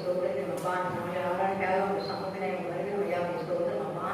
ஸ்தோத்திரம் அப்பா. நம்முடைய ஆராய்ச்சியாக உங்கள் சமூகத்தினை வருகிறோம் ஐயா, ஸ்தோத்திரம் அப்பா.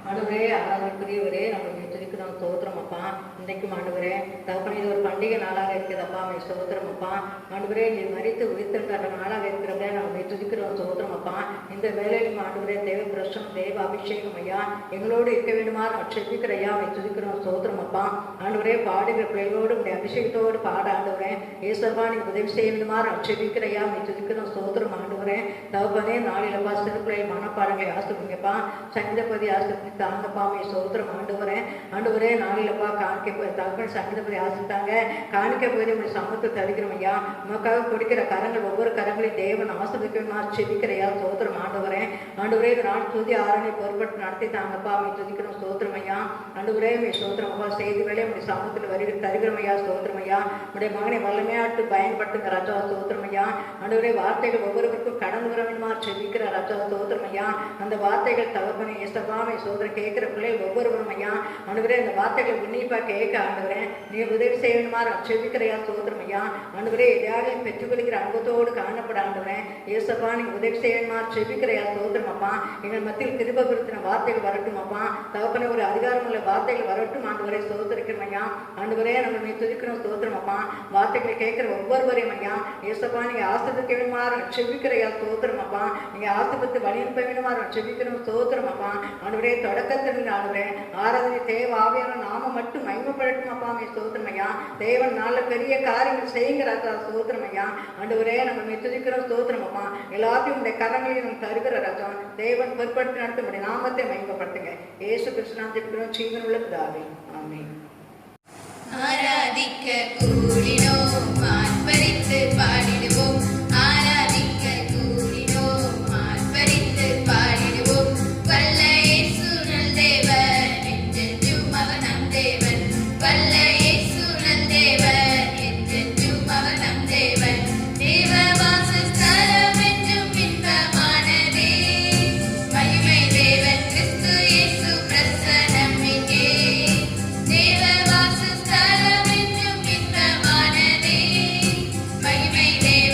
ஆண்டவரே, ஆராதனைக்குரியவரே, நம்மளுடைய துதிக்கிறோம் ஸ்தோத்திரம் அப்பா. இன்றைக்கும் ஆண்டவரே தகப்பனே, இது ஒரு பண்டிகை நாளாக இருக்குதப்பா, அவன் ஸ்தோத்திரம் அப்பா. ஆண்டவரே, நீ மறித்து உயிர்த்தெழுந்த நாளாக இருக்கிறவரே, நம்ம துதிக்கிறோம் ஸ்தோத்திரம் அப்பா. இந்த வேலையிலும் ஆண்டவரே தேவ பிரசனம், தேவ அபிஷேகம் ஐயா எங்களோடு இருக்க வேண்டுமா செபிக்கிற ஐயா, அவன் துதிக்கிறோம் ஸ்தோத்திரம் அப்பா. ஆண்டவரே, பாடுகிற பிள்ளைகளோடு உடைய அபிஷேகத்தோடு பாட ஆண்டவரே ஏசப்பா, நீ உதவி செய்ய வேண்டுமா செபிக்கிற ஐயா, அவன் துதிக்கிறோம் ஸ்தோத்திரம் ஆண்டவரே. தகப்பனே, நாளிலப்பா சிறு பிள்ளைகள் மனப்பாடங்களை ஆசிரியப்பா, சங்கீதப்பதி ஆசிரியர் தாங்கப்பாமே ஸ்தோத்திரம் ஆண்டவரே. ஆண்டவரே, நாளிலப்பா காணிக்க தகப்பன் சங்கீதப்பதி ஆசிரித்தாங்க, காணிக்க போய் உடைய சமூகத்தை தடுக்கிறோம் ஐயா. நமக்காக கொடுக்கிற கரங்கள் ஒவ்வொரு கரங்களையும் தேவன் ஆசிரியமா செபிக்கிறையா ஸ்தோத்திரம் ஆண்டவரே. ஆண்டவரே, நாள் துதி ஆரணை பொறுப்பட்டு நடத்தி தாங்கப்பா, அவன் துதிக்கிறோம் ஸ்தோத்திரம் ஐயா. ஆண்டவரே, ஸ்தோத்திரம் அப்பா. செய்தி வேலை உடைய சமூகத்தில் வருகிற தருகிறோம் ஐயா, ஸ்தோத்திரம் ஐயா. உடைய மகனை வல்லமையாட்டு பயன்படுத்துங்க ராஜா, ஸ்தோத்திரம் ஐயா. ஆண்டவரே, வார்த்தைகள் ஒவ்வொருவருக்கும் கடந்து வர வேண்டுமா செபிக்கிற ராஜா, ஸ்தோத்திரம் ஐயா. அந்த வார்த்தைகள் தகப்பனை ஏசப்பாவை சோதரம் கேட்கிற பிள்ளைகள் ஒவ்வொருவரும் ஐயா. ஆண்டவரே, அந்த வார்த்தைகளை உன்னிப்பா கேட்க ஆண்டவரே நீ உதவி செய்ய வேண்டுமா செபிக்கிறையா ஸ்தோத்திரம் ஐயா. ஆண்டவரே, எதையாவது பெற்றுக்கொள்கிற அனுபவத்தோடு காணப்பட ஆண்டவரே ஏசப்பா, நீ உதவி செய்ய வேண்டுமா செபிக்கிறையா ஸ்தோத்திரம் அப்பா. எங்கள் மத்தியில் கிருபைப்படுத்தின வார்த்தைகள் வரட்டும் அப்பா. தகப்பனை, ஒரு அதிகாரமுள்ள வார்த்தைகள் வரட்டும் ஆண்டவரே, ஸ்தோத்திரிக்கிறோம் ஐயா. ஆண்டவரே, நம்ம நீ துதிக்கிறோம் ஸ்தோத்திரம் அப்பா. வார்த்தைகளை கேட்கிற ஒவ்வொருவரையும் ஐயா ஏசப்பா, நீங்க ஆசிரியக்க வேண்டுமா செபிக்கிறையா ஸ்தோத்திரம் அப்பா. நீங்க ஆசிரியத்து வழி அனுப்ப வேண்டுமா செபிக்கிறோம் ஸ்தோத்திரம் அப்பா. ஆண்டவரே, தொடக்கத்தில் ஆண்டவரே ஆராதனை தேவ ஆவியான நாம மட்டும் மகிமைப்படட்டும் அப்பா, ஸ்தோத்திரம் ஐயா. தேவன் நாள பெரிய காரியங்கள் செய்கிறாரா ஸ்தோத்திரம் ஐயா. ஆண்டவரே, நம்ம துதிக்கிறோம் ஸ்தோத்திரம் அப்பா. எல்லாத்தையும் உடைய கரங்களையும் நம்ம தருகிற ராஜா தேவன் பொறுப்படுத்தி நடத்த உடைய நாமத்தை மகிமைப்படுத்துங்க. இயேசு கிறிஸ்துவின் ஜெபிக்கிறோம் ஜீவனுள்ள பிதாவே, ஆமென். ஆராதிக்க கூடினோம், ஆர்ப்பரித்து பாடிடுவோம். ஆராதிக்க கூடினோம், ஆர்ப்பரித்து பாடிடுவோம். வல்ல இயேசு நல் தேவன், என்றென்றும் அவர் நம் தேவன். வல்ல இயேசு நல் தேவன், என்றென்றும் அவர் நம் தேவன். தேவ வாசஸ்தலம் என்றும் இன்பமானதே. மகிமை தேவன் கிறிஸ்து இயேசு பிரசன்னம் இங்கே. தேவ வாசஸ்தலம் என்றும் இன்பமானதே. மகிமை தேவன்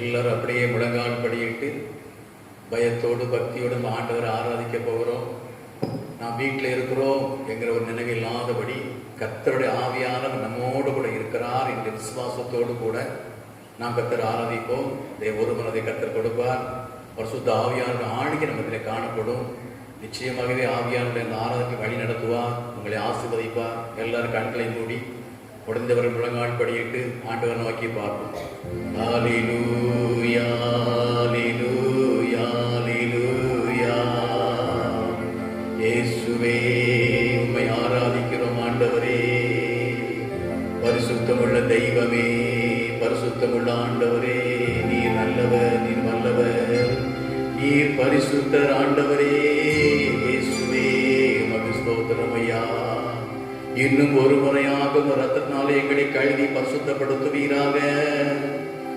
எல்லாரும் அப்படியே முழங்கால் படியிட்டு பயத்தோடு பக்தியோடு நம்ம ஆண்டவரை ஆராதிக்க போகிறோம். நாம் வீட்டில் இருக்கிறோம் என்கிற ஒரு நினைவு இல்லாதபடி கர்த்தருடைய ஆவியானவர் நம்மோடு கூட இருக்கிறார் என்ற விசுவாசத்தோடு கூட நாம் கர்த்தரை ஆராதிப்போம். ஒரு மனதை கர்த்தர் கொடுப்பார். பரிசுத்த ஆவியானவர் ஆளுகை நமக்கு காணப்படும். நிச்சயமாகவே ஆவியானுடைய அந்த ஆராதனை வழி நடத்துவார், உங்களை ஆசீர்வதிப்பார். எல்லாரும் கண்களை மூடி உடைந்தவர்கள் முழங்கால் படியிட்டு ஆண்டவர் நோக்கி பார்ப்போம். ஹல்லேலூயா ஹல்லேலூயா ஹல்லேலூயா. இயேசுவே உம்மை ஆராதிக்கிறோம் ஆண்டவரே. பரிசுத்தமுள்ள தெய்வமே, பரிசுத்தமுள்ள ஆண்டவரே, நீர் நல்லவர், நீர் வல்லவர், நீர் பரிசுத்தர் ஆண்டவரே. இயேசுவே உமக்கு ஸ்தோத்திரம் ஐயா. இன்னும் ஒரு முறையாக ரத்தத்தினாலே எங்களை கழுவி பரிசுத்தப்படுத்துவீராக.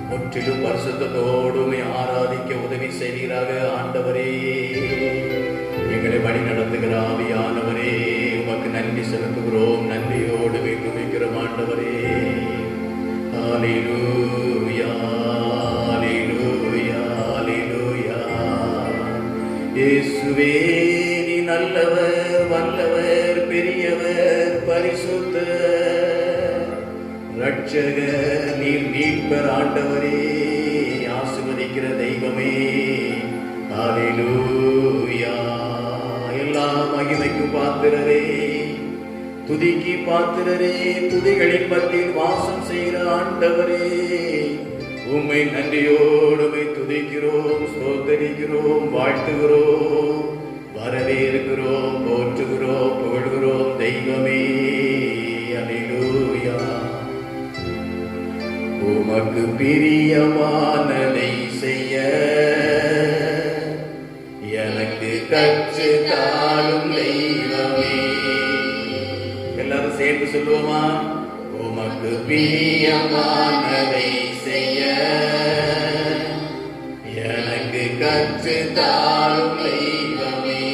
முற்றிலும் பரிசுத்தத்தோடுமே ஆராதிக்க உதவி செய்வீராக ஆண்டவரே. எங்களை வழி நடத்துகிற ஆவியானவரே, உமக்கு நன்றி செலுத்துகிறோம். நன்றியோடு துதிக்கிறோம் ஆண்டவரே. ஹல்லேலூயா ஹல்லேலூயா ஹல்லேலூயா. இயேசுவே நீ நல்லவர், வல்லவர், பெரியவர், பரிசுத்தர், இரட்சகர், நீர் மீட்பர் ஆண்டவரே, ஆசீர்வதிக்கிற தெய்வமே. ஹல்லேலூயா. எல்லா மகிமைக்கு பாத்திரரே, துதிக்கு பாத்திரரே, துதிகளின் மத்தியில் வாசம் செய்கிற ஆண்டவரே, உம்மை நன்றியோடுமை துதிக்கிறோம், ஸ்தோத்தரிக்கிறோம், வாழ்த்துகிறோம், வரவேற்கிறோம், போற்றுகிறோம், புகழ்கிறோம் தெய்வமே. அல்லேலூயா. உமக்கு பிரியமானதை செய்ய எனக்கு கற்று தாழும் தெய்வமே. எல்லாரும் சேர்ந்து சொல்லுவோமா? உமக்கு பிரியமானதை செய்ய எனக்கு கற்று தாழும் தெய்வமே.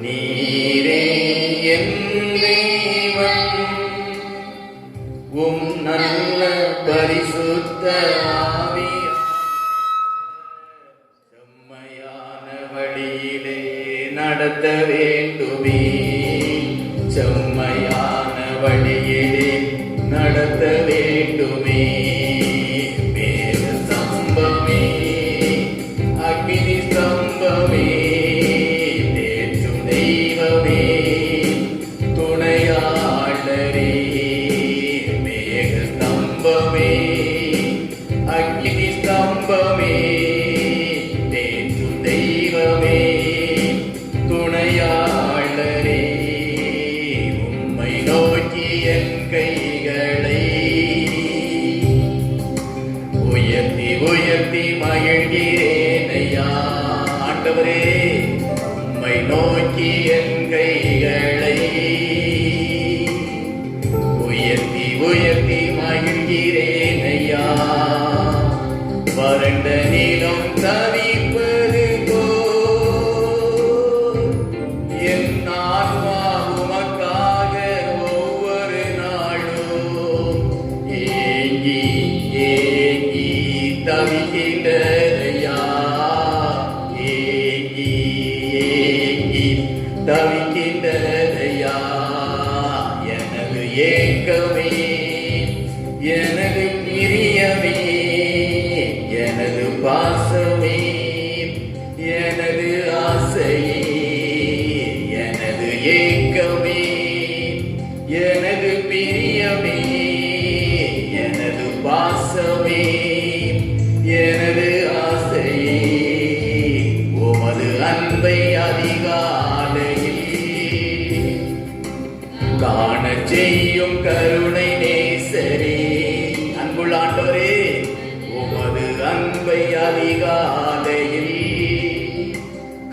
நீரே என் தேவன், உம் நல்ல பரிசுத்த ஆவி செம்மையான வழியிலே நடத்த வேண்டுமே. செம்மையான வழியிலே நடத்த வேண்டுமே. மேக ஸ்தம்பமே, அக்னி ஸ்தம்பமே, தேற்றும் தெய்வமே, துணையாளரே. மேக ஸ்தம்பமே, அக்னி ஸ்தம்பமே, தேற்றும் தெய்வமே, துணையாளரே. நோக்கி என் கைகளை உயர்த்தி உயர்த்தி மகிழ்கிறேன் ஐயா. ஆண்டவரே, உம்மை நோக்கி என் கைகளை உயர்த்தி உயர்த்தி மகிழ்கிறேன் ஐயா. வறண்ட நிலம் தவிப்பது போல் என் ஆன்மா உமக்காக ஒவ்வொரு நாளும் ஏங்கி ஏங்கி தவிக்கின்றதையா. ஏங்கி ஏங்கி தவிக்கின்றதையா. எனது ஏக்கமே, எனது பிரியமே, எனது பாசமே, எனது ஆசையே, எனது ஏக்கமே, எனது பிரியமே, எனது பாசமே, எனது ஆசையே, உமது அன்பை அதிகாலையில் காண செய்யும் கருணை நேசரே. அன்புள்ள ஆண்டவரே, உமது அன்பை அதிகாலையில்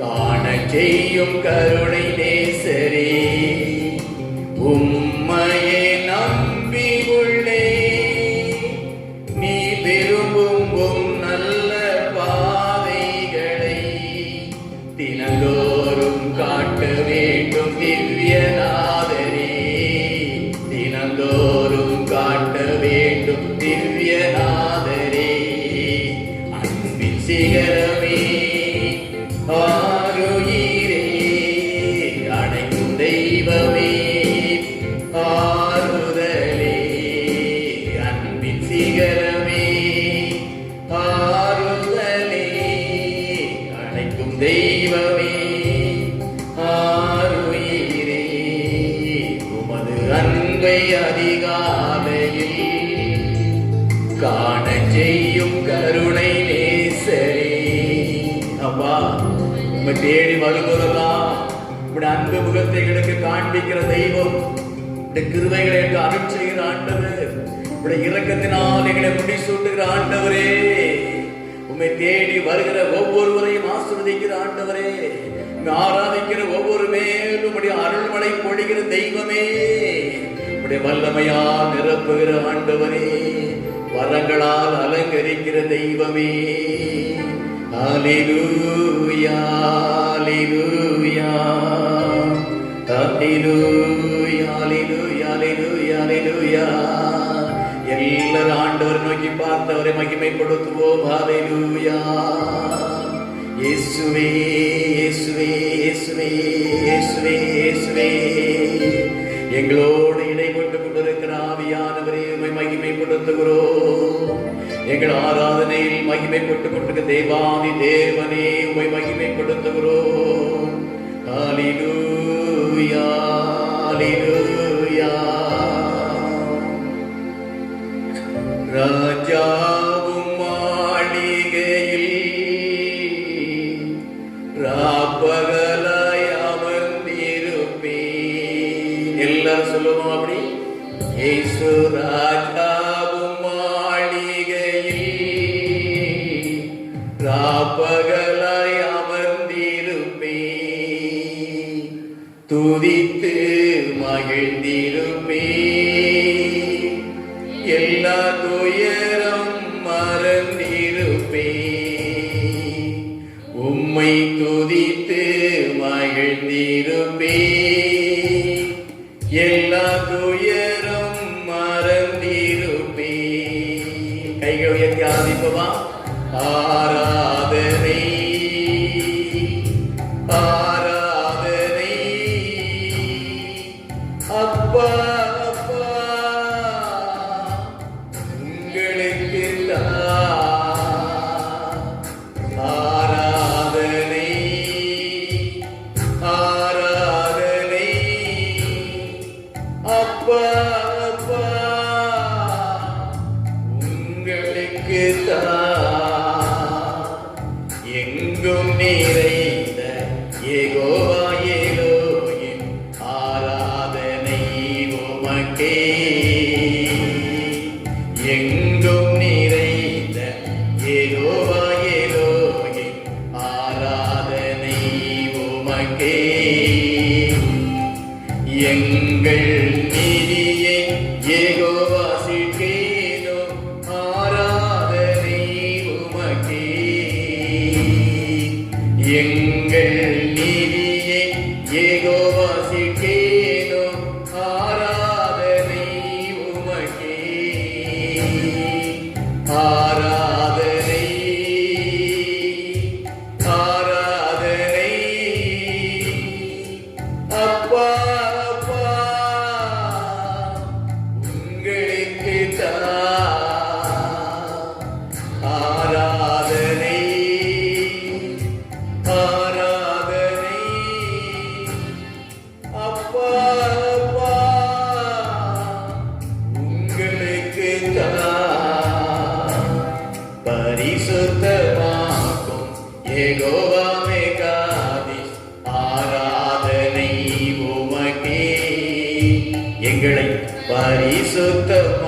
காண செய்யும் கருணை நேசரே. உம்மையே நம்பி உள்ளே, நீ விரும்பும் உம் நல்ல பாதைகளை தினந்தோறும் காட்ட வேண்டும் திவ்யநாதரே. தினந்தோறும் காட்ட வேண்டும் திவ்யநாதரே. தேடி வருவதெல்லாம் உடைய அன்பு முகத்தை எங்களுக்கு காண்பிக்கிற தெய்வம், உடைய கிருபைகளை எங்களுக்கு அருள் செய்கிற ஆண்டவர், உடைய இரக்கத்தினால் எங்களை முடிசூட்டுகிற ஆண்டவரே, உம்மை தேடி வருகிற ஒவ்வொருவரையும் ஆசீர்வதிக்கிற ஆண்டவரே, ஆராதிக்கிற ஒவ்வொரு மேலும் உடைய அருள்மழை பொழிகிற தெய்வமே, உடைய வல்லமையால் நிரப்புகிற ஆண்டவரே, வரங்களால் அலங்கரிக்கிற தெய்வமே. ஹல்லேலூயா ஹல்லேலூயா ஹல்லேலூயா ஹல்லேலூயா ஹல்லேலூயா ஹல்லேலூயா. எல்லாரும் ஆண்டவரை நோக்கி பார்த்தவரை மகிமைப்படுத்துவோம். ஹல்லேலூயா. இயேசுவே இயேசுவே இயேசுவே இயேசுவே இயேசுவே. எங்களோடு இடைப்பட்டு கொண்டிருக்கிற ஆவியானவரே, உம்மை மகிமைப்படுத்துகிறோம். எங்கள் ஆராதனையில் மகிமைப்பட்டுக் கொண்டிருக்கிற தேவாதி தேவனே, உம்மை மகிமைப்படுத்துகிறோம். ஹல்லேலூயா ஹல்லேலூயா. ராஜாவும் மாளிகையில் ராப்பகலாய் அமர்ந்திருப்பேன். எல்லாரும் சொல்லுவோம் அப்படி. இயேசு ராஜாவும் மாளிகையில் ராப்பகலாய் அமர்ந்திருப்பேன், துதித்து மகிழ்ந்திருப்பேன், எல்லா துயரம் மறந்திருப்பேன், உம்மை துதித்து மகிழ்ந்திருப்பேன், எல்லா துயரம் மறந்திருப்பேன். கைகள் உயர்த்தி ஆராதிப்போமா? ஆராதனை ஆராதனை அப்பா அப்பா உங்களுக்கு ஆராதனை ஆராதனை அப்பா அப்பா உங்களுக்கு எங்கும் நிறைந்த யெகோவா எலோஹிம், ஆராதனை உமக்கே. எங்கும் நிறைந்த யெகோவா எலோஹிம், ஆராதனை உமக்கே. எங்கள் நீதியை யெகோவா சிற்கேனோ, ஆராதனை உமக்கே. எங்கள் நீதியை யெகோவா சிற்கேனோ, ஆராதனை உமக்கே. ஆராதனை ஆராதனை அப்பா அப்பா உங்களுக்கு ஆராதனை ஆராதனை அப்பா அப்பா உங்களுக்கு பரிசுத்தமாக்கும் யெகோவா மெகாதிஸ், ஆராதனை உமக்கே. எங்களை பரிசுத்தமாக்கும்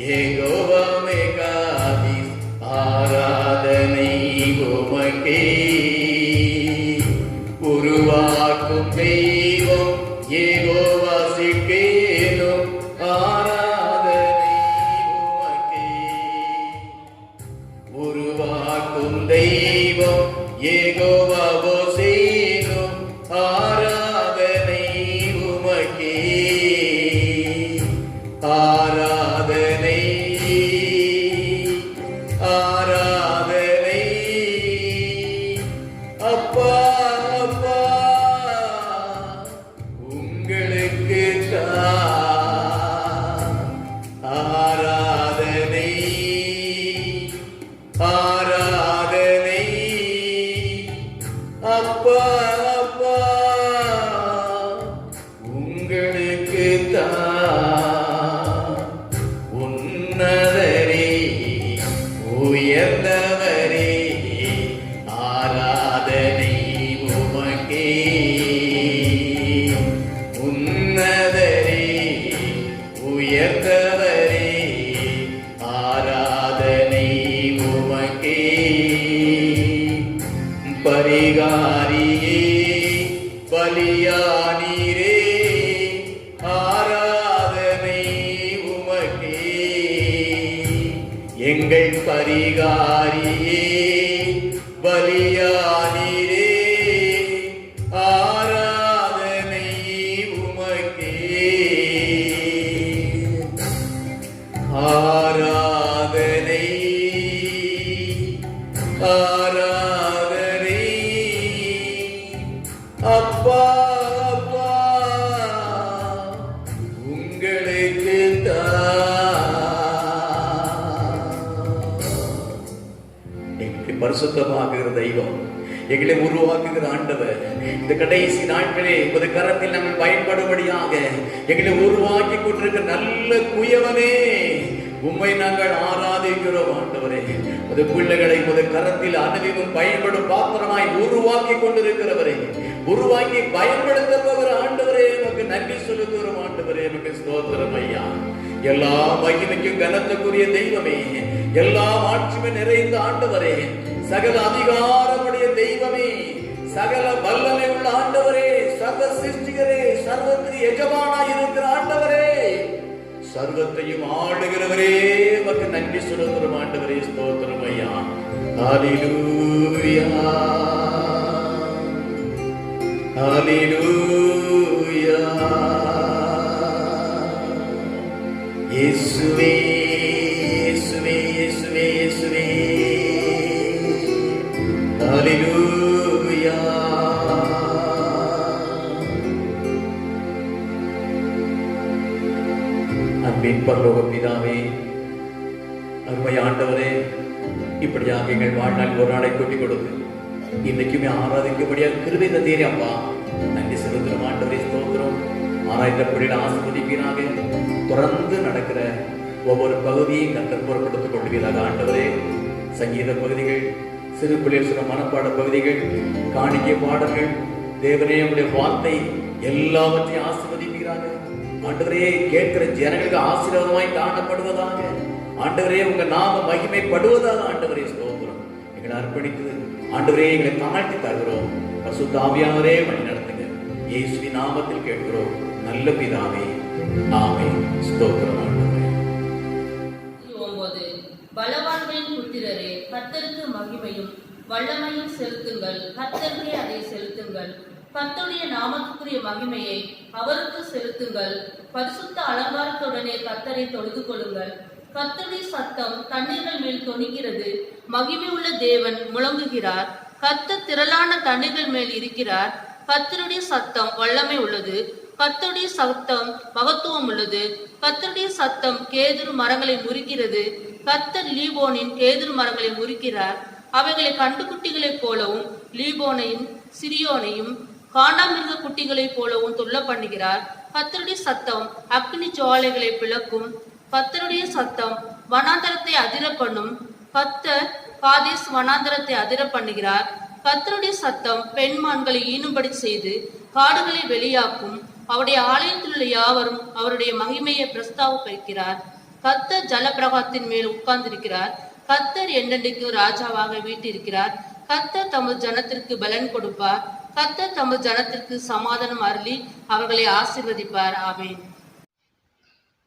யெகோவா மெகாதிஸ், ஆராதனை உமக்கே. உருவாக்கும் தெய்வம் யெகோவா சிற்கேனோ, ஆராதனை உமக்கே. உருவாக்கும் தெய்வம் யெகோவா ஓசேனோ, ஆராதனை உமக்கே. ஆராதனை ஆராதனை அப்பா அப்பா பலியானீரே ஆராதனை உமக்கே. எங்கள் பரிகாரியே பலியானீரே ஆராதனை உமக்கே. ஆராதனை ஆராதனை அப்பா அப்பா உங்களுக்கு எங்களை பரிசுத்தமாக்குகிற தெய்வம், எங்களை உருவாக்குகிற ஆண்டவர், இந்த கடைசி நாட்களே ஒரு கரத்தில் நம்ம பயன்படும்படியாக எங்களை உருவாக்கி கொண்டிருக்கிற நல்ல குயவனே, உம்மை நாங்கள் ஆராதிக்கிறோம் ஆண்டவரே. அது பிள்ளைகளை ஒரு கரத்தில் அனுபவம் பயன்படும் பாத்திரமாய் உருவாக்கி கொண்டிருக்கிறவரே, உருவாக்கி பயன்படுத்துபவர் ஆண்டவரே, நமக்கு நன்றி சொல்லுகிறோம் ஆண்டவரே, நமக்கு ஸ்தோத்திரம் ஐயா. எல்லா மகிமைக்கும் கனத்துக்குரிய தெய்வமே, எல்லா ஆட்சியுமே நிறைந்த ஆண்டவரே, சகல அதிகாரமுடைய தெய்வமே, சகல வல்லமை உள்ள ஆண்டவரே, சர்வ சிருஷ்டிகரே, சர்வத்தின் எஜமானாய் இருக்கிற ஆண்டவரே, சர்வத்தையும் ஆளுகிறவரே, நமக்கு நன்றி சொல்லுகிறோம் ஆண்டவரே, ஸ்தோத்திரம் ஐயா. ஹல்லேலூயா ஹல்லேலூயா. இயேசுவே இயேசுவே இயேசுவே இயேசுவே. ஹல்லேலூயா. அன்பின் பரலோக பிதாவே, அருமை ஆண்டவரே, இப்படியாக எங்கள் வாழ்நாள் ஒரு நாளை கூட்டிக் கொடுத்து இன்னைக்குமே ஆராதிக்கபடியாக கிருபை தந்தீரே அப்பா. நன்றி செலுத்துகிறோம் ஆண்டவரே, ஸ்தோத்திரம். ஆராய்ந்தபடியில் ஆசீர்வதிப்பீராக. தொடர்ந்து நடக்கிற ஒவ்வொரு பகுதியையும் கர்த்தர் பொறுப்படுத்திக் கொள்வீராக ஆண்டவரே. சங்கீத பகுதிகள், சிறு பிள்ளைகள் சில மனப்பாட பகுதிகள், காணிக்கை பாடல்கள், தேவனே உடைய வார்த்தை எல்லாவற்றையும் ஆசீர்வதிப்பீராக ஆண்டவரே. கேட்கிற ஜனங்களுக்கு ஆசீர்வாதமாய் காணப்படுவதாக ஆண்டவரே. உங்க நாம மகிமைப்படுவதாக ஆண்டவரே, ஸ்தோத்திரம். எங்களை அர்ப்பணித்து ஆண்டவரே எங்களை தாழ்த்தி தருகிறோம். பரிசுத்த ஆவியானவரே வழி நடத்துங்க. இயேசுவின் நாமத்தில் கேட்கிறோம் நல்ல பிதாவே, ஆமென். ஸ்தோத்திரம் ஆண்டவரே. பலவான்களின் புத்திரரே, கர்த்தருக்கு மகிமையும் வல்லமையும் செலுத்துங்கள், கர்த்தருக்கே அதை செலுத்துங்கள். கர்த்தருடைய நாமத்துக்குரிய மகிமையை அவருக்கு செலுத்துங்கள். பரிசுத்த அலங்காரத்துடனே கர்த்தரை தொழுது கொள்ளுங்கள். கர்த்தருடைய சத்தம் தண்ணீர்கள் மேல் தொனிக்கிறது. மகிமை உள்ள தேவன் முழங்குகிறார். கர்த்தர் திரளான தண்ணீர்கள் மேல் இருக்கிறார். கர்த்தருடைய சத்தம் வல்லமை உள்ளது. கர்த்தருடைய சத்தம் மகத்துவம் உள்ளது. கர்த்தருடைய சத்தம் கேதுரு மரங்களை முறிக்கிறது. கர்த்தர் லீபோனின் கேதுரு மரங்களை முறிக்கிறார். அவைகளை கண்டுகுட்டிகளைப் போலவும் லீபோனையும் சிரியோனையும் காண்டாமிருக குட்டிகளைப் போலவும் துள்ள பண்ணுகிறார். கர்த்தருடைய சத்தம் அக்னி ஜுவாலைகளை பிளக்கும். கர்த்தருடைய சத்தம் வனாந்தரத்தை அதிர பண்ணும். கர்த்தர் காதேஸ் வனாந்தரத்தை அதிர பண்ணுகிறார். கர்த்தருடைய சத்தம் பெண்மான்களை ஈனும்படி செய்து காடுகளை வெளியாக்கும். அவருடைய ஆலயத்தில் உள்ள யாவரும் அவருடைய மகிமையை பிரஸ்தாபிக்கிறார். கர்த்தர் ஜலப்பிரகாரத்தின் மேல் உட்கார்ந்திருக்கிறார். கர்த்தர் என்றென்றைக்கு ராஜாவாக வீட்டிருக்கிறார். கர்த்தர் தமது ஜனத்திற்கு பலன் கொடுப்பார். கர்த்தர் தமது ஜனத்திற்கு சமாதானம் அருளி அவர்களை ஆசீர்வதிப்பார். ஆமென்.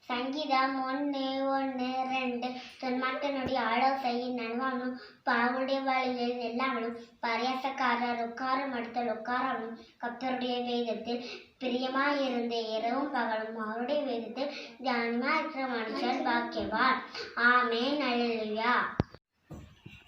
சங்கீதம் 1:1-2. துன்மார்க்கனுடைய ஆலோசனையில் நனவானும் பாவனுடைய வழியில் எல்லாவனும் பரியாசக்காரர் உட்காரம் அடுத்தல் உட்காரவனும் கர்த்தருடைய வேதத்தில் பிரியமாயிருந்து இரவும் பகலும் அவருடைய வேதத்தில் தியானமாயிருக்கிற மனுஷன் பாக்கியவான். ஆமென். அல்லேலூயா.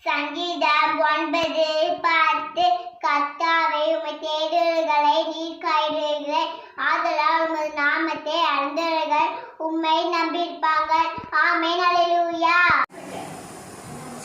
சங்கீதம் 9:10. கர்த்தாவே, உம்மை தேடுகிறவர்களை நீர் கைவிடுகிறீர். ஆதலால் உமது நாமத்தை அறிந்தவர்கள் உம்மை நம்பியிருப்பார்கள். ஆமென். அல்லேலூயா.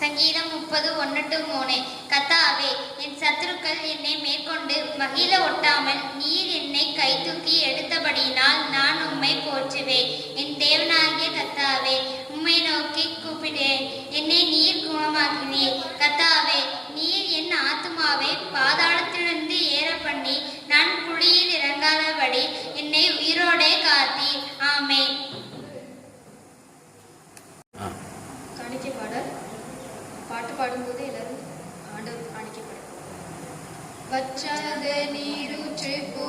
சங்கீதம் 30:1-3. கர்த்தாவே, என் சத்துருக்கள் என்னை மேற்கொண்டு மகிழ ஒட்டாமல் நீர் என்னை கை தூக்கி எடுத்தபடியினால் நான் உம்மை போற்றுவேன். என் தேவனாகிய கர்த்தாவே, உம்மை நோக்கி கூப்பிடுவேன். என்னை நீர் குணமாக்குவீர். கர்த்தாவே, நீர் என் ஆத்துமாவை பாதாளத்திலிருந்து ஏற பண்ணி நான் குழியில் இறங்காதபடி என்னை உயிரோடே காத்தீர். ஆமென். காணிக்கை பாடல். பாட்டு பாடும்போது எல்லாரும் ஆண்டவர் காணிக்கை பாடுவோம். வற்றாத நீரூற்று போ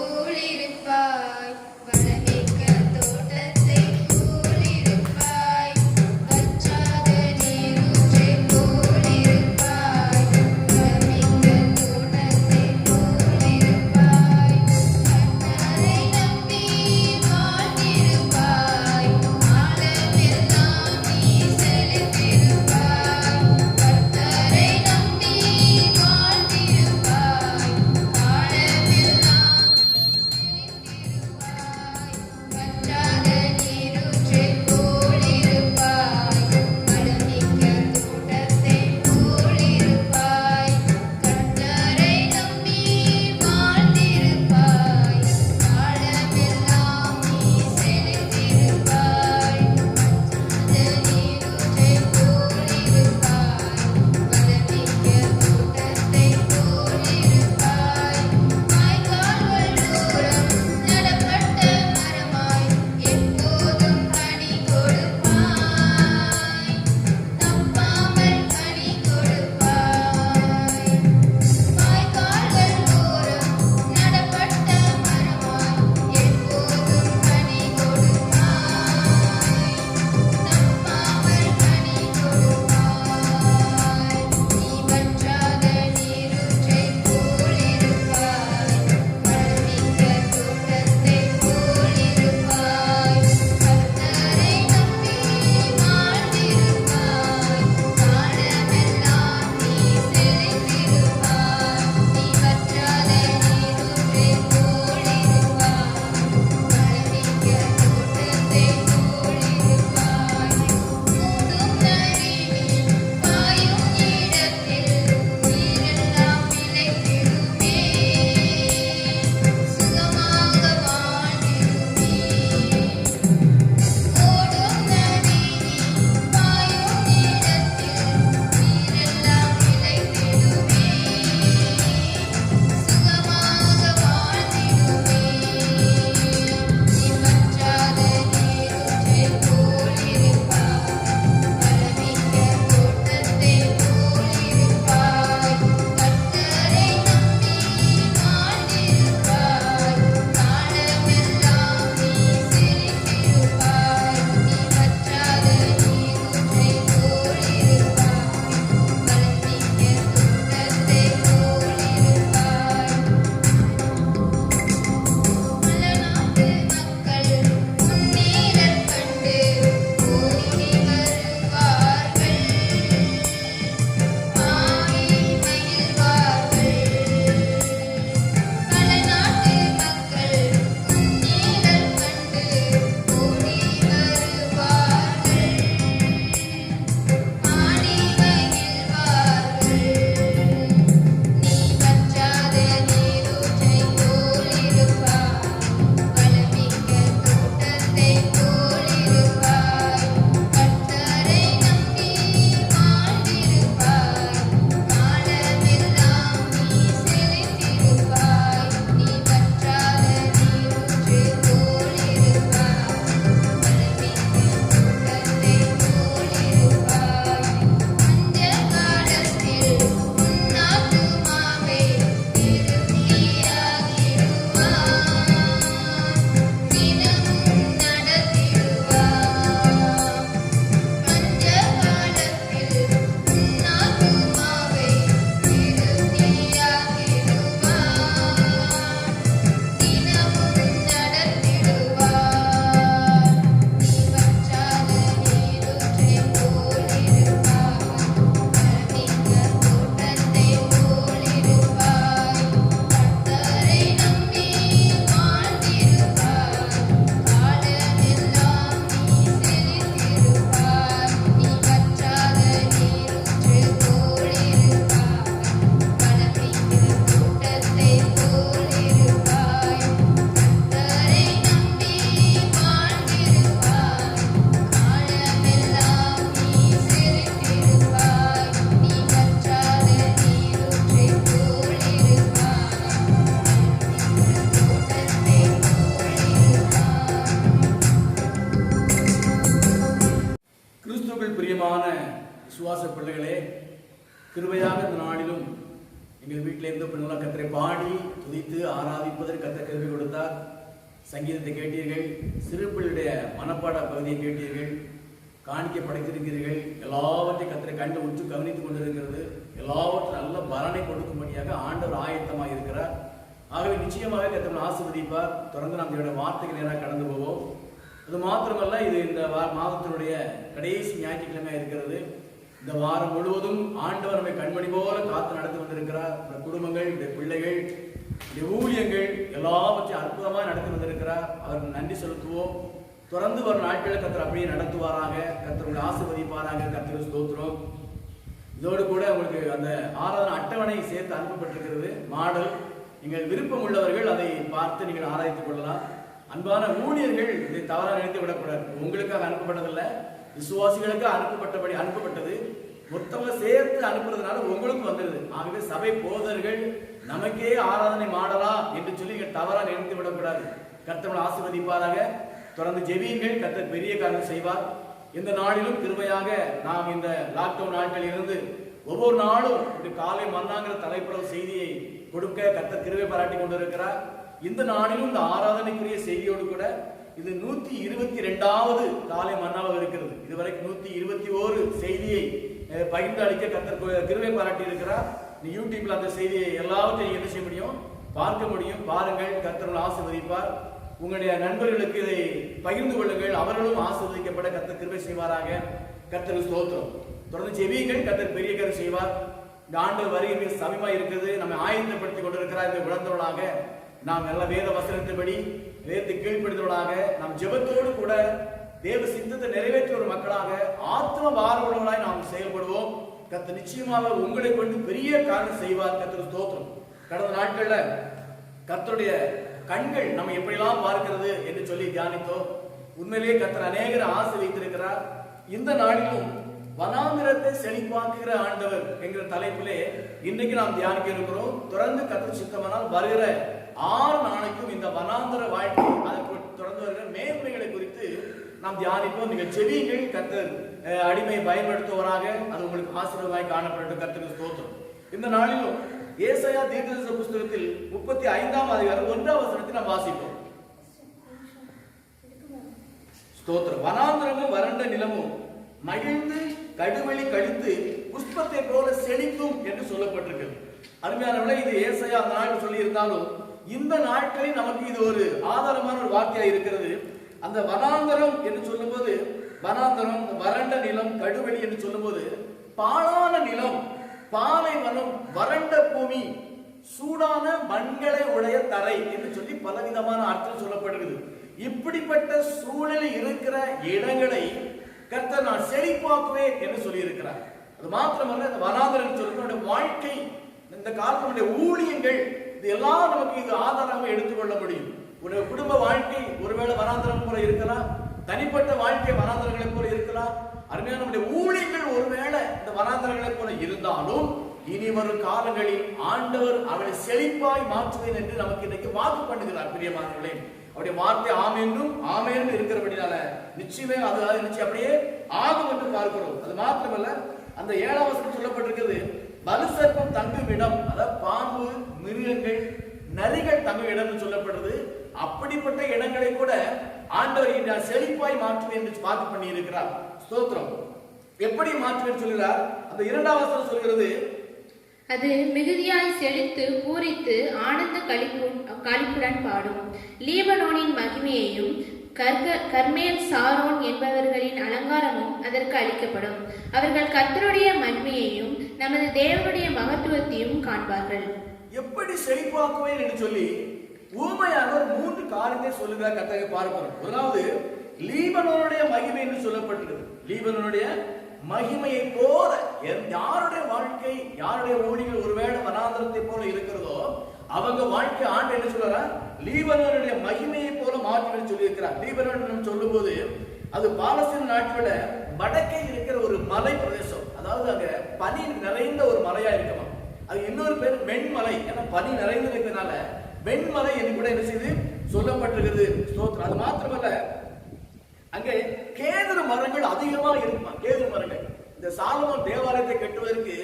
விசுவாச பிள்ளைகளே, கிருபையாக இந்த நாளிலும் எங்கள் வீட்டில் இருந்து பிள்ளைகளாக கர்த்தரை பாடி துதித்து ஆராதிப்பதற்கு கர்த்தர் கிருபை கொடுத்தார். சங்கீதத்தை கேட்டீர்கள், சிறு பிள்ளையுடைய மனப்பாட பகுதியை கேட்டீர்கள், காணிக்க படைத்திருக்கிறீர்கள். எல்லாவற்றையும் கர்த்தரை கண்டு உற்று கவனித்துக் கொண்டிருக்கிறது. எல்லாவற்றும் நல்ல பலனை கொடுக்கும்படியாக ஆண்டவர் ஆயத்தமாக இருக்கிறார். ஆகவே நிச்சயமாக கர்த்தர் ஆசீர்வதிப்பார். தொடர்ந்து நாம் இதோட வார்த்தைக்கு நேராக கடந்து போவோம். அது மாத்திரமல்ல, இது இந்த மாதத்தினுடைய கடைசி ஞாயிற்றுக்கிழமை இருக்கிறது. இந்த வாரம் முழுவதும் ஆண்டவர் நம்மை கண்மணி போல காத்து நடத்தி வந்திருக்கிறார். இந்த குடும்பங்கள், இந்த பிள்ளைகள், இந்த ஊழியங்கள் எல்லாவற்றையும் அற்புதமாக நடத்தி வந்திருக்கிறார். அவருக்கு நன்றி செலுத்துவோம். தொடர்ந்து வரும் நாட்களில் கர்த்தர் அப்படியே நடத்துவாராக. கர்த்தர் ஆசீர்வதிப்பாராக. கர்த்தருக்கு ஸ்தோத்திரம். இதோடு கூட உங்களுக்கு அந்த ஆராதனை அட்டவணை சேர்த்து அனுப்பப்பட்டிருக்கிறது, மாடல். நீங்கள் விருப்பம் உள்ளவர்கள் அதை பார்த்து நீங்கள் ஆராய்த்துக் கொள்ளலாம். அன்பான ஊழியர்கள் இதை தவறாக நினைத்து விடக்கூடாது. உங்களுக்காக அனுப்பப்பட்டதில்லை, விசுவாசிகளுக்காக அனுப்பப்பட்டது. மொத்தமாக சேர்த்து அனுப்புறதுனால உங்களுக்கு வந்துடுது. ஆகவே சபை போதர்கள் நமக்கே ஆராதனை மாடலா என்று சொல்லி தவறாக நினைத்து விடக்கூடாது. கர்த்தர் ஆசீர்வதிப்பாராக. தொடர்ந்து ஜெபியுங்கள். கர்த்தர் பெரிய காரியம் செய்வார். இந்த நாளிலும் கிருபையாக நாம் இந்த லாக்டவுன் நாட்களில் இருந்து ஒவ்வொரு நாளும் காலை மன்னாங்கிற தலைப்புற செய்தியை கொடுக்க கர்த்தர் கிருபை பாராட்டி கொண்டிருக்கிறார். இந்த நாளிலும் இந்த ஆராதனைக்குரிய செய்தியோடு கூட இது 122வது காலை மன்னாவாக இருக்கிறது. இதுவரைக்கும் 121 செய்தியை பகிர்ந்து அளிக்க கர்த்தர் கிருபை பாராட்டி இருக்கிறார். யூடியூப்ல அந்த செய்தியை எல்லாவற்றையும் என்ன செய்ய முடியும், பார்க்க முடியும். பாருங்கள், கர்த்தர் ஆசீர்வதிப்பார். உங்களுடைய நண்பர்களுக்கு இதை பகிர்ந்து கொள்ளுங்கள். அவர்களும் ஆசீர்வதிக்கப்பட கர்த்தர் கிருபை செய்வாராக. கர்த்தர் ஸ்தோத்திரம். தொடர்ந்து ஜெபியுங்கள். கர்த்தர் பெரிய காரியம் செய்வார். இந்த ஆண்டவர் வருகை சமீபமா இருக்குது. நம்ம ஆயத்தப்படுத்திக் கொண்டிருக்கிறார். இந்த உணர்ந்தவர்களாக நாம் நல்ல வேத வசனத்தின்படி வேதத்தை கீழ்ப்படுத்தவர்களாக நாம் ஜெபத்தோடு கூட தேவ சித்தத்தை நிறைவேற்ற ஒரு மக்களாக ஆத்ம பாரவர்களாய் நாம் செயல்படுவோம். கர்த்தர் நிச்சயமாக உங்களை கொண்டு பெரிய காரியம் செய்வார். கர்த்தர் ஸ்தோத்திரம். கடந்த நாட்கள்ல கர்த்தருடைய கண்கள் நம்ம எப்படியெல்லாம் பார்க்கிறது என்று சொல்லி தியானித்தோம். உண்மையிலேயே கர்த்தர் அநேகரை ஆசீர்வதித்திருக்கிறார். இந்த நாளிலும் வனாந்திரத்தை செழிப்பாக்குகிற ஆண்டவர் என்கிற தலைப்பிலே இன்னைக்கு நாம் தியானிக்க இருக்கிறோம். தொடர்ந்து கர்த்தர் சித்தமானால் வருகிற 6 நாளைக்கும் இந்த வனாந்திர வாழ்க்கை, அதற்கு தொடர்ந்து வருகிற மேன்மைகளை குறித்து நாம் தியானிப்போம். நீங்கள் செவிகள் கர்த்தர் அடிமை பயன்படுத்துவராக. அது உங்களுக்கு ஆசீர்வாதமாய் காணப்பட்டு கர்த்தருக்கு ஸ்தோத்திரம். இந்த நாளிலும் ஏசாயா தீர்க்கதரிசன புஸ்தகத்தில் 35ஆம் அதிகாரம் 1ஆம் வசனத்தை நாம் வாசிப்போம். ஸ்தோத்திரம். வனாந்திரமும் வறண்ட நிலமும் மகிழ்ந்து கடுவெளி கழித்து புஷ்பத்தை போல செழிக்கும் என்று சொல்லப்பட்டிருக்கிறது. அருமையானவர்களே, இது ஏசாயா அந்த நாள் சொல்லி இருந்தாலும் இந்த நாட்களில் நமக்கு இது ஒரு ஆதாரமான ஒரு வார்த்தையா இருக்கிறது. அந்த வனாந்தரம் என்று சொல்லும்போது, வனாந்தரம், வறண்ட நிலம், கடுவெளி என்று சொல்லும்போது பாழான நிலம், பாலைவனம், வறண்ட பூமி, சூடான மண்களை உடைய தரை என்று சொல்லி பலவிதமான அர்த்தம் சொல்லப்படுகிறது. இப்படிப்பட்ட சூழலில் இருக்கிற இடங்களை கர்த்தர் நான் செழிப்பாக்குவேன் என்று சொல்லி இருக்கிறார். அது மாத்திரமல்ல, இந்த வனாந்தரம் சொல்லுங்க வாழ்க்கை, இந்த காலத்தினுடைய ஊழியங்கள், இது எல்லாம் நமக்கு இது ஆதாரமாக எடுத்துக்கொள்ள முடியும். ஒரு குடும்ப வாழ்க்கை ஒருவேளை வனாந்தரம் போல இருக்கலாம், தனிப்பட்ட வாழ்க்கை வனாந்தரங்களை போல இருக்கலாம். அருமையான நம்முடைய ஊழியர்கள் ஒருவேளை இந்த வனாந்தரங்களை போல இருந்தாலும் இனி வரும் காலங்களில் ஆண்டவர் அவளை செழிப்பாய் மாற்றுவேன் என்று நமக்கு இன்னைக்கு வாக்கு பண்ணுகிறார். பிரியமானவர்களே, அவருடைய வார்த்தை ஆமென்றும் ஆமென் இருக்கிறபடினால நிச்சயமே அது நிச்சயம் அப்படியே ஆகும் என்று பார்க்கிறோம். அது மாத்திரமல்ல, அந்த 7ஆம் வசனம் சொல்லப்பட்டிருக்கிறது, பலுசர்ப்பம் தங்கும் இடம், அதாவது பாம்பு, மிருகங்கள், நரிகள் தங்கும் இடம் சொல்லப்படுறது. அப்படிப்பட்ட இடங்களை கூட ஆண்டவர் செழிப்பாய் மாற்றுவேன் என்று வாக்கு பண்ணி இருக்கிறார். ஸ்தோத்திரம். எப்படி மாற்றுவேன் சொல்கிறார்? அந்த 2ஆம் வசனம் சொல்கிறது, அது மிகுதியாய் செழித்து பூரித்து ஆனந்த களிப்புடன் பாடும். லீபனோனின் மகிமையையும் கர்மேல் சாரோன் என்பவர்களின் அலங்காரமும் அதற்கு அளிக்கப்படும். அவர்கள் கர்த்தருடைய மகிமையையும் நமது தேவனுடைய மகத்துவத்தையும் காண்பார்கள். எப்படி செழிப்பாக்குவேன் என்று சொல்லி ஊமையாக 3 காரியத்தை சொல்லுகிறார் கர்த்தரை பார்க்கிறோம். முதலாவது, லீபனோனுடைய மகிமை என்று சொல்லப்பட்டிருக்கு. லீபனோனுடைய மகிமையை போல யாருடைய வாழ்க்கை, யாருடைய ஊழியர்கள் ஒருவேளை வனாந்தரத்தை போல இருக்கிறதோ அவங்க வாழ்க்கை ஆண்டு என்ன சொல்றார்? லீபனோனுடைய மகிமையை போல மாற்றி சொல்லி இருக்கிறார். லீபனோன் சொல்லும் போது அது பாலஸ்தீன நாட்டோட வடக்கே இருக்கிற ஒரு மலை பிரதேசம். அதாவது அங்க பனி நிறைந்த ஒரு மலையா இருக்குமா. அது இன்னொரு பேர் வெண்மலை. ஏன்னா பனி நிறைந்து இருக்கிறதுனால வெண்மலை என்று கூட என்ன செய்து சொல்லப்பட்டிருக்கிறது. ஸ்தோத்திரம். அது மாத்திரமல்ல, அங்கே கேதுரு மரங்கள் அதிகமாக இருக்குமா. கேதுரு மரங்கள், இந்த சாலமோன் தேவாலயத்தை கட்டுவதற்கு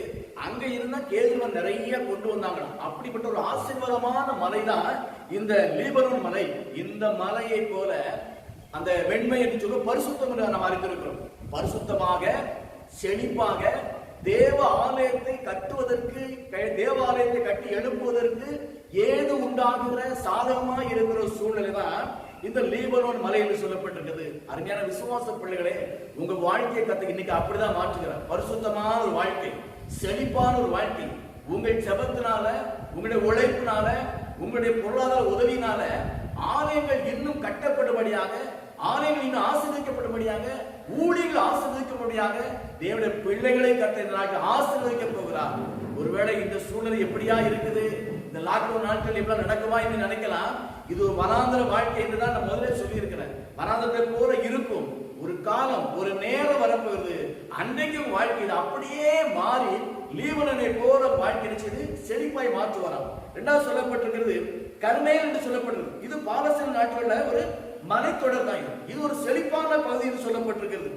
அங்க இருந்தா கேதுருவன் நிறைய கொண்டு வந்தாங்களாம். அப்படிப்பட்ட ஒரு ஆசீர்வாதமான மலை தான் இந்த லீபனோன் மலை. இந்த மலையை போல அந்த வெண்மை என்று சொல்ல பரிசுத்தம் என்று நாம் அறிந்திருக்கிறோம். பரிசுத்தமாக செழிப்பாக தேவ ஆலயத்தை கட்டுவதற்கு, தேவாலயத்தை கட்டி எழுப்புவதற்கு ஏது உண்டாகுகிற சாதகமாக இருக்கிற சூழ்நிலை தான் இந்த லீபனோன் மலை என்று சொல்லப்பட்டிருக்கிறது. அருமையான விசுவாச பிள்ளைகளே, உங்க வாழ்க்கையை கத்து இன்னைக்கு அப்படிதான் மாற்றுகிறார். பரிசுத்தமான ஒரு வாழ்க்கை, செழிப்பான ஒரு வாழ்க்கை, உங்கள் ஜெபத்தினால, உங்களுடைய உழைப்பினால, உங்களுடைய பொருளாதார உதவியினால ஆலயங்கள் இன்னும் கட்டப்படும்படியாக, ஆலயங்கள் இன்னும் ஆசீர்வதிக்கப்படும்படியாக, ஊழியர்கள் ஆசீர்வதிக்கும்படியாக தேவனுடைய பிள்ளைகளை கத்த ஆசீர்வதிக்க போகிறார். ஒருவேளை இந்த சூழ்நிலை எப்படியா இருக்குது, இந்த லாக்டவுன் நாட்கள் எப்படிலாம் நடக்குமா என்று நினைக்கலாம். இது ஒரு வனாந்தர வாழ்க்கை என்றுதான் நான் முதலே சொல்லி இருக்கிறேன். வனாந்தரத்தை போல இருக்கும் ஒரு காலம், ஒரு நேரம் வரப்போகுது. அன்றைக்கும் வாழ்க்கை இது அப்படியே மாறி லீபனோனை போல வாழ்க்கை செய்து செழிப்பாய் மாற்றுவாராம். இரண்டாவது சொல்லப்பட்டிருக்கிறது கர்மேல் என்று சொல்லப்படுகிறது. இது பாலஸ்தீன நாட்டில் ஒரு மலைத்தொடர் தான். இது ஒரு செழிப்பான பகுதி என்று சொல்லப்பட்டிருக்கிறது.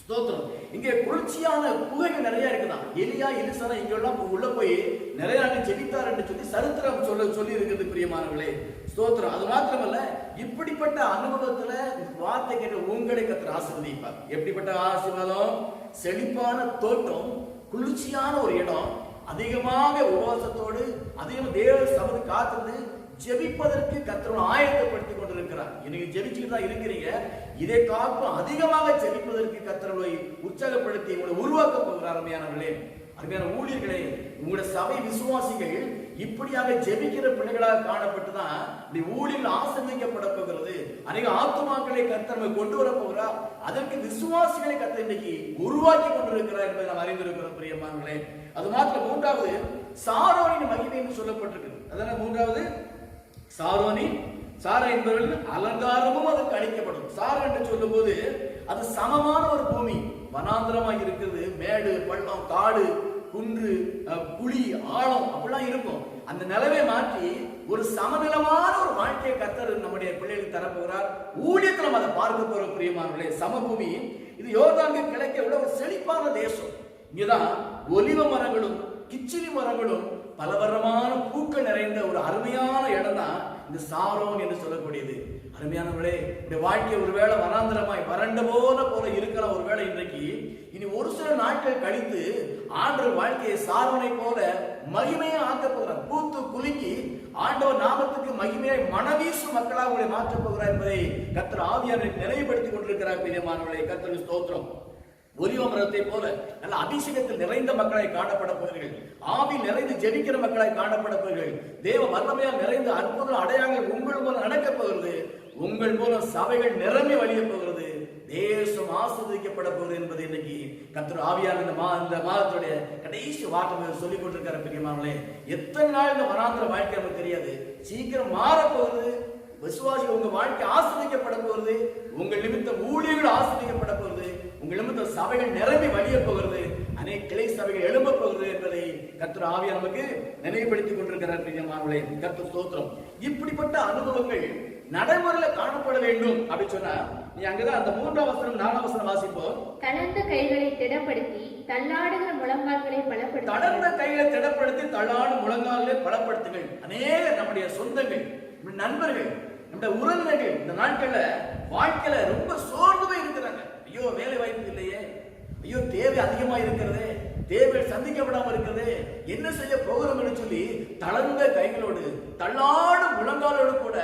ஸ்தோத்திரம். இங்கே குளிர்ச்சியான குகைகள் நிறைய இருக்குதான். எலியா எலிசா இங்கெல்லாம் உள்ள போய் நிறைய நாள் ஜெபித்தார் என்று சொல்லி சரித்திரம் சொல்லி இருக்கிறது. பிரியமானவர்களே, ஸ்தோத்திரம். அது மாத்திரமல்ல, இப்படிப்பட்ட அனுபவத்துல வார்த்தை கேட்ட உங்களை கர்த்தர் ஆசீர்வதிப்பார். எப்படிப்பட்ட ஆசீர்வாதம்? செழிப்பான தோட்டம், குளிர்ச்சியான ஒரு இடம், அதிகமாக உபவாசத்தோடு அதிகமாக தேவ சபை காத்திருந்து ஜெபிப்பதற்கு கர்த்தர் ஆயத்தப்படுத்திக் கொண்டிருக்கிறார். இன்னைக்கு ஜெபிச்சுட்டு தான் இருக்கிறீங்க. இதை காக்கும் அதிகமாக ஜெபிப்பதற்கு கர்த்தரை உற்சாகப்படுத்தி உங்களை உருவாக்க போகிறார். அருமையானவர்களே, அருமையான ஊழியர்களே, உங்களுடைய சபை விசுவாசிகள் இப்படியாக ஜெபிக்கிற பிள்ளைகளாக காணப்பட்டுதான் இந்த ஊழியர்கள் ஆசீர்வதிக்கப்பட போகிறது. அநேக ஆத்துமாக்களை கர்த்தர் கொண்டு வர போகிறார். அதற்கு விசுவாசிகளை கர்த்தர் இன்னைக்கு உருவாக்கி கொண்டிருக்கிறார் என்பதை நாம் அறிந்திருக்கிறோம். பிரியமானவர்களே, அது மாத்திரம் மூன்றாவது சாரோனின் மகிமை என்று சொல்லப்பட்டிருக்கு. அதனால மூன்றாவது சாரோனின், சாரா என்பவர்கள் அலங்காரமும் அதற்கு அளிக்கப்படும். சாரா என்று சொல்லும் போது அது சமமான ஒரு பூமி, வனாந்திரமாக இருக்கிறது. மேடு பள்ளம் காடு குன்று குழி ஆழம் அப்படிலாம் இருக்கும். அந்த நிலவை மாற்றி ஒரு சமநிலமான ஒரு வாழ்க்கையை கர்த்தர் நம்முடைய பிள்ளைகளுக்கு தரப்போகிறார். ஊழியத்தில் அதை பார்க்க போற பிரியமானவர்களே, சமபூமி. இது யோர்தானுக்கு கிழக்கே உள்ள ஒரு செழிப்பான தேசம். இங்கதான் ஒலிவ மரங்களும் கிச்சிலி மரங்களும் பலவரமான பூக்கள் நிறைந்த ஒரு அருமையான இடம் தான் இந்த சாரோன் என்று சொல்லக்கூடியது. அருமையானவர்களே, இந்த வாழ்க்கை ஒருவேளை வனாந்திரமாய் வறண்ட போல இருக்கலாம். ஒருவேளை இன்றைக்கு இனி ஒரு சில நாட்கள் கழித்து ஆண்டவர் வாழ்க்கையை சாரோனை போல மகிமையை ஆக்க போகிறார். பூத்து குலுங்கி ஆண்டவர் நாமத்துக்கு மகிமையை மனவீசும் மக்களாக உங்களை மாற்றப் போகிறார் என்பதை கர்த்தர் ஆவியானவரை நினைவுபடுத்திக் கொண்டிருக்கிறார். பிரியமானவர்களே, கர்த்தருக்கு ஸ்தோத்திரம். ஒலிவ மரத்தை போல நல்ல அபிஷேகத்தில் நிறைந்த மக்களாய் காணப்பட போகிறீர்கள். ஆவி நிறைந்து ஜெபிக்கிற மக்களாய் காணப்பட போகிறீர்கள். தேவ வல்லமையால் நிறைந்த அற்புத அடையாளங்கள் உங்கள் மூலம் நடக்கப் போகிறது. உங்கள் மூலம் சபைகள் நிரம்பி வழிய போகிறது. தேசம் ஆசீர்வதிக்கப்பட போகிறது என்பது இன்னைக்கு கர்த்தர் ஆவியான இந்த மாதத்துடைய கடைசி வார்த்தை சொல்லிக் கொண்டிருக்கிற பிரியமானவர்களே, எத்தனை நாள் இந்த வனாந்திர வாழ்க்கை நமக்கு தெரியாது. சீக்கிரம் மாறப்போகுது. விசுவாசிகள் உங்க வாழ்க்கை ஆசீர்வதிக்கப்பட போகிறது. உங்கள் நிமித்தம் ஊழியர்கள் ஆசீர்வதிக்கப்பட போகிறது. உங்கள் நிமித்தம் சபைகள் நிரம்பி வழிய போகிறது. அநேக கிளை சபைகள் எழும்ப போகிறது என்பதை கர்த்தர் ஆவியா நமக்கு நினைவுபடுத்திக் கொண்டிருக்கிறார். பிரியமானவர்களே, கர்த்தர் ஸ்தோத்திரம். இப்படிப்பட்ட அனுபவங்கள் நடைமுறையில காணப்பட வேண்டும் அப்படின்னு சொன்னா நீ அங்கதான் அந்த 3ஆம் வசனம் 4ஆம் வசனம் வாசிப்போம். தளர்ந்த கைகளை திடப்படுத்தி தள்ளாடுகிற முழங்கால்களை பலப்படுத்தி, தளர்ந்த கைகளை திடப்படுத்தி தள்ளாடும் முழங்கால்களை பலப்படுத்துங்கள். அநேக நம்முடைய சொந்தங்கள், நண்பர்கள், நம்முடைய உறவினர்கள் இந்த நாட்கள்ல வாழ்க்கையில ரொம்ப சோர்ந்து போய் இருக்கிறாங்க. ஐயோ வேலை வாய்ப்பு இல்லையே, ஐயோ தேவை அதிகமா இருக்கிறது, தேவை சந்திக்கப்படாம இருக்கிறது, என்ன செய்ய போகிறோம் என்று சொல்லி தளர்ந்த கைகளோடு தள்ளாடும் முழங்காலோடு கூட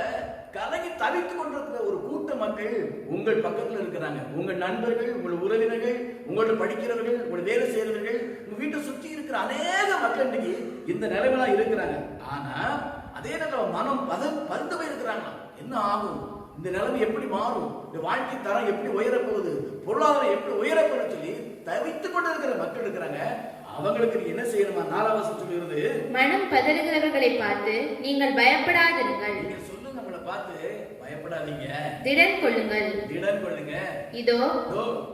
கலங்கி தவித்துக் கொண்டிருக்கிற ஒரு கூட்ட மக்கள் உங்கள் பக்கத்தில் இருக்கிறாங்க. உங்கள் நண்பர்கள், உங்கள் உறவினர்கள், உங்களோட படிக்கிறவர்கள், உங்கள் வேலை செய்யறவர்கள், உங்க வீட்டை சுற்றி இருக்கிற அநேக மக்கள் இன்னைக்கு இந்த நிலைமைதான் இருக்கிறாங்க. ஆனா அதே நேரத்தில் மனம் பறந்து போய் இருக்கிறாங்க. என்ன ஆகும், இந்த நிலைமை எப்படி மாறும், இந்த வாழ்க்கை தரம் எப்படி உயரப்போகுது, பொருளாதாரம் எப்படி உயரப்போகுது சொல்லி தவித்துக் கொண்டு இருக்கிற மக்கள் இருக்கிறாங்க. அவங்களுக்கு என்ன செய்யணுமா? 4ஆம் வசனம் சொல்லுகிறது, மனம் பதறுகிறவர்களை பார்த்து நீங்கள் பயப்படாதிருங்கள். நீங்க சொல்லுங்க, நம்மளை பார்த்து பயப்படாதீங்க, திடன் கொள்ளுங்கள். திடன் கொள்ளுங்க. இதோ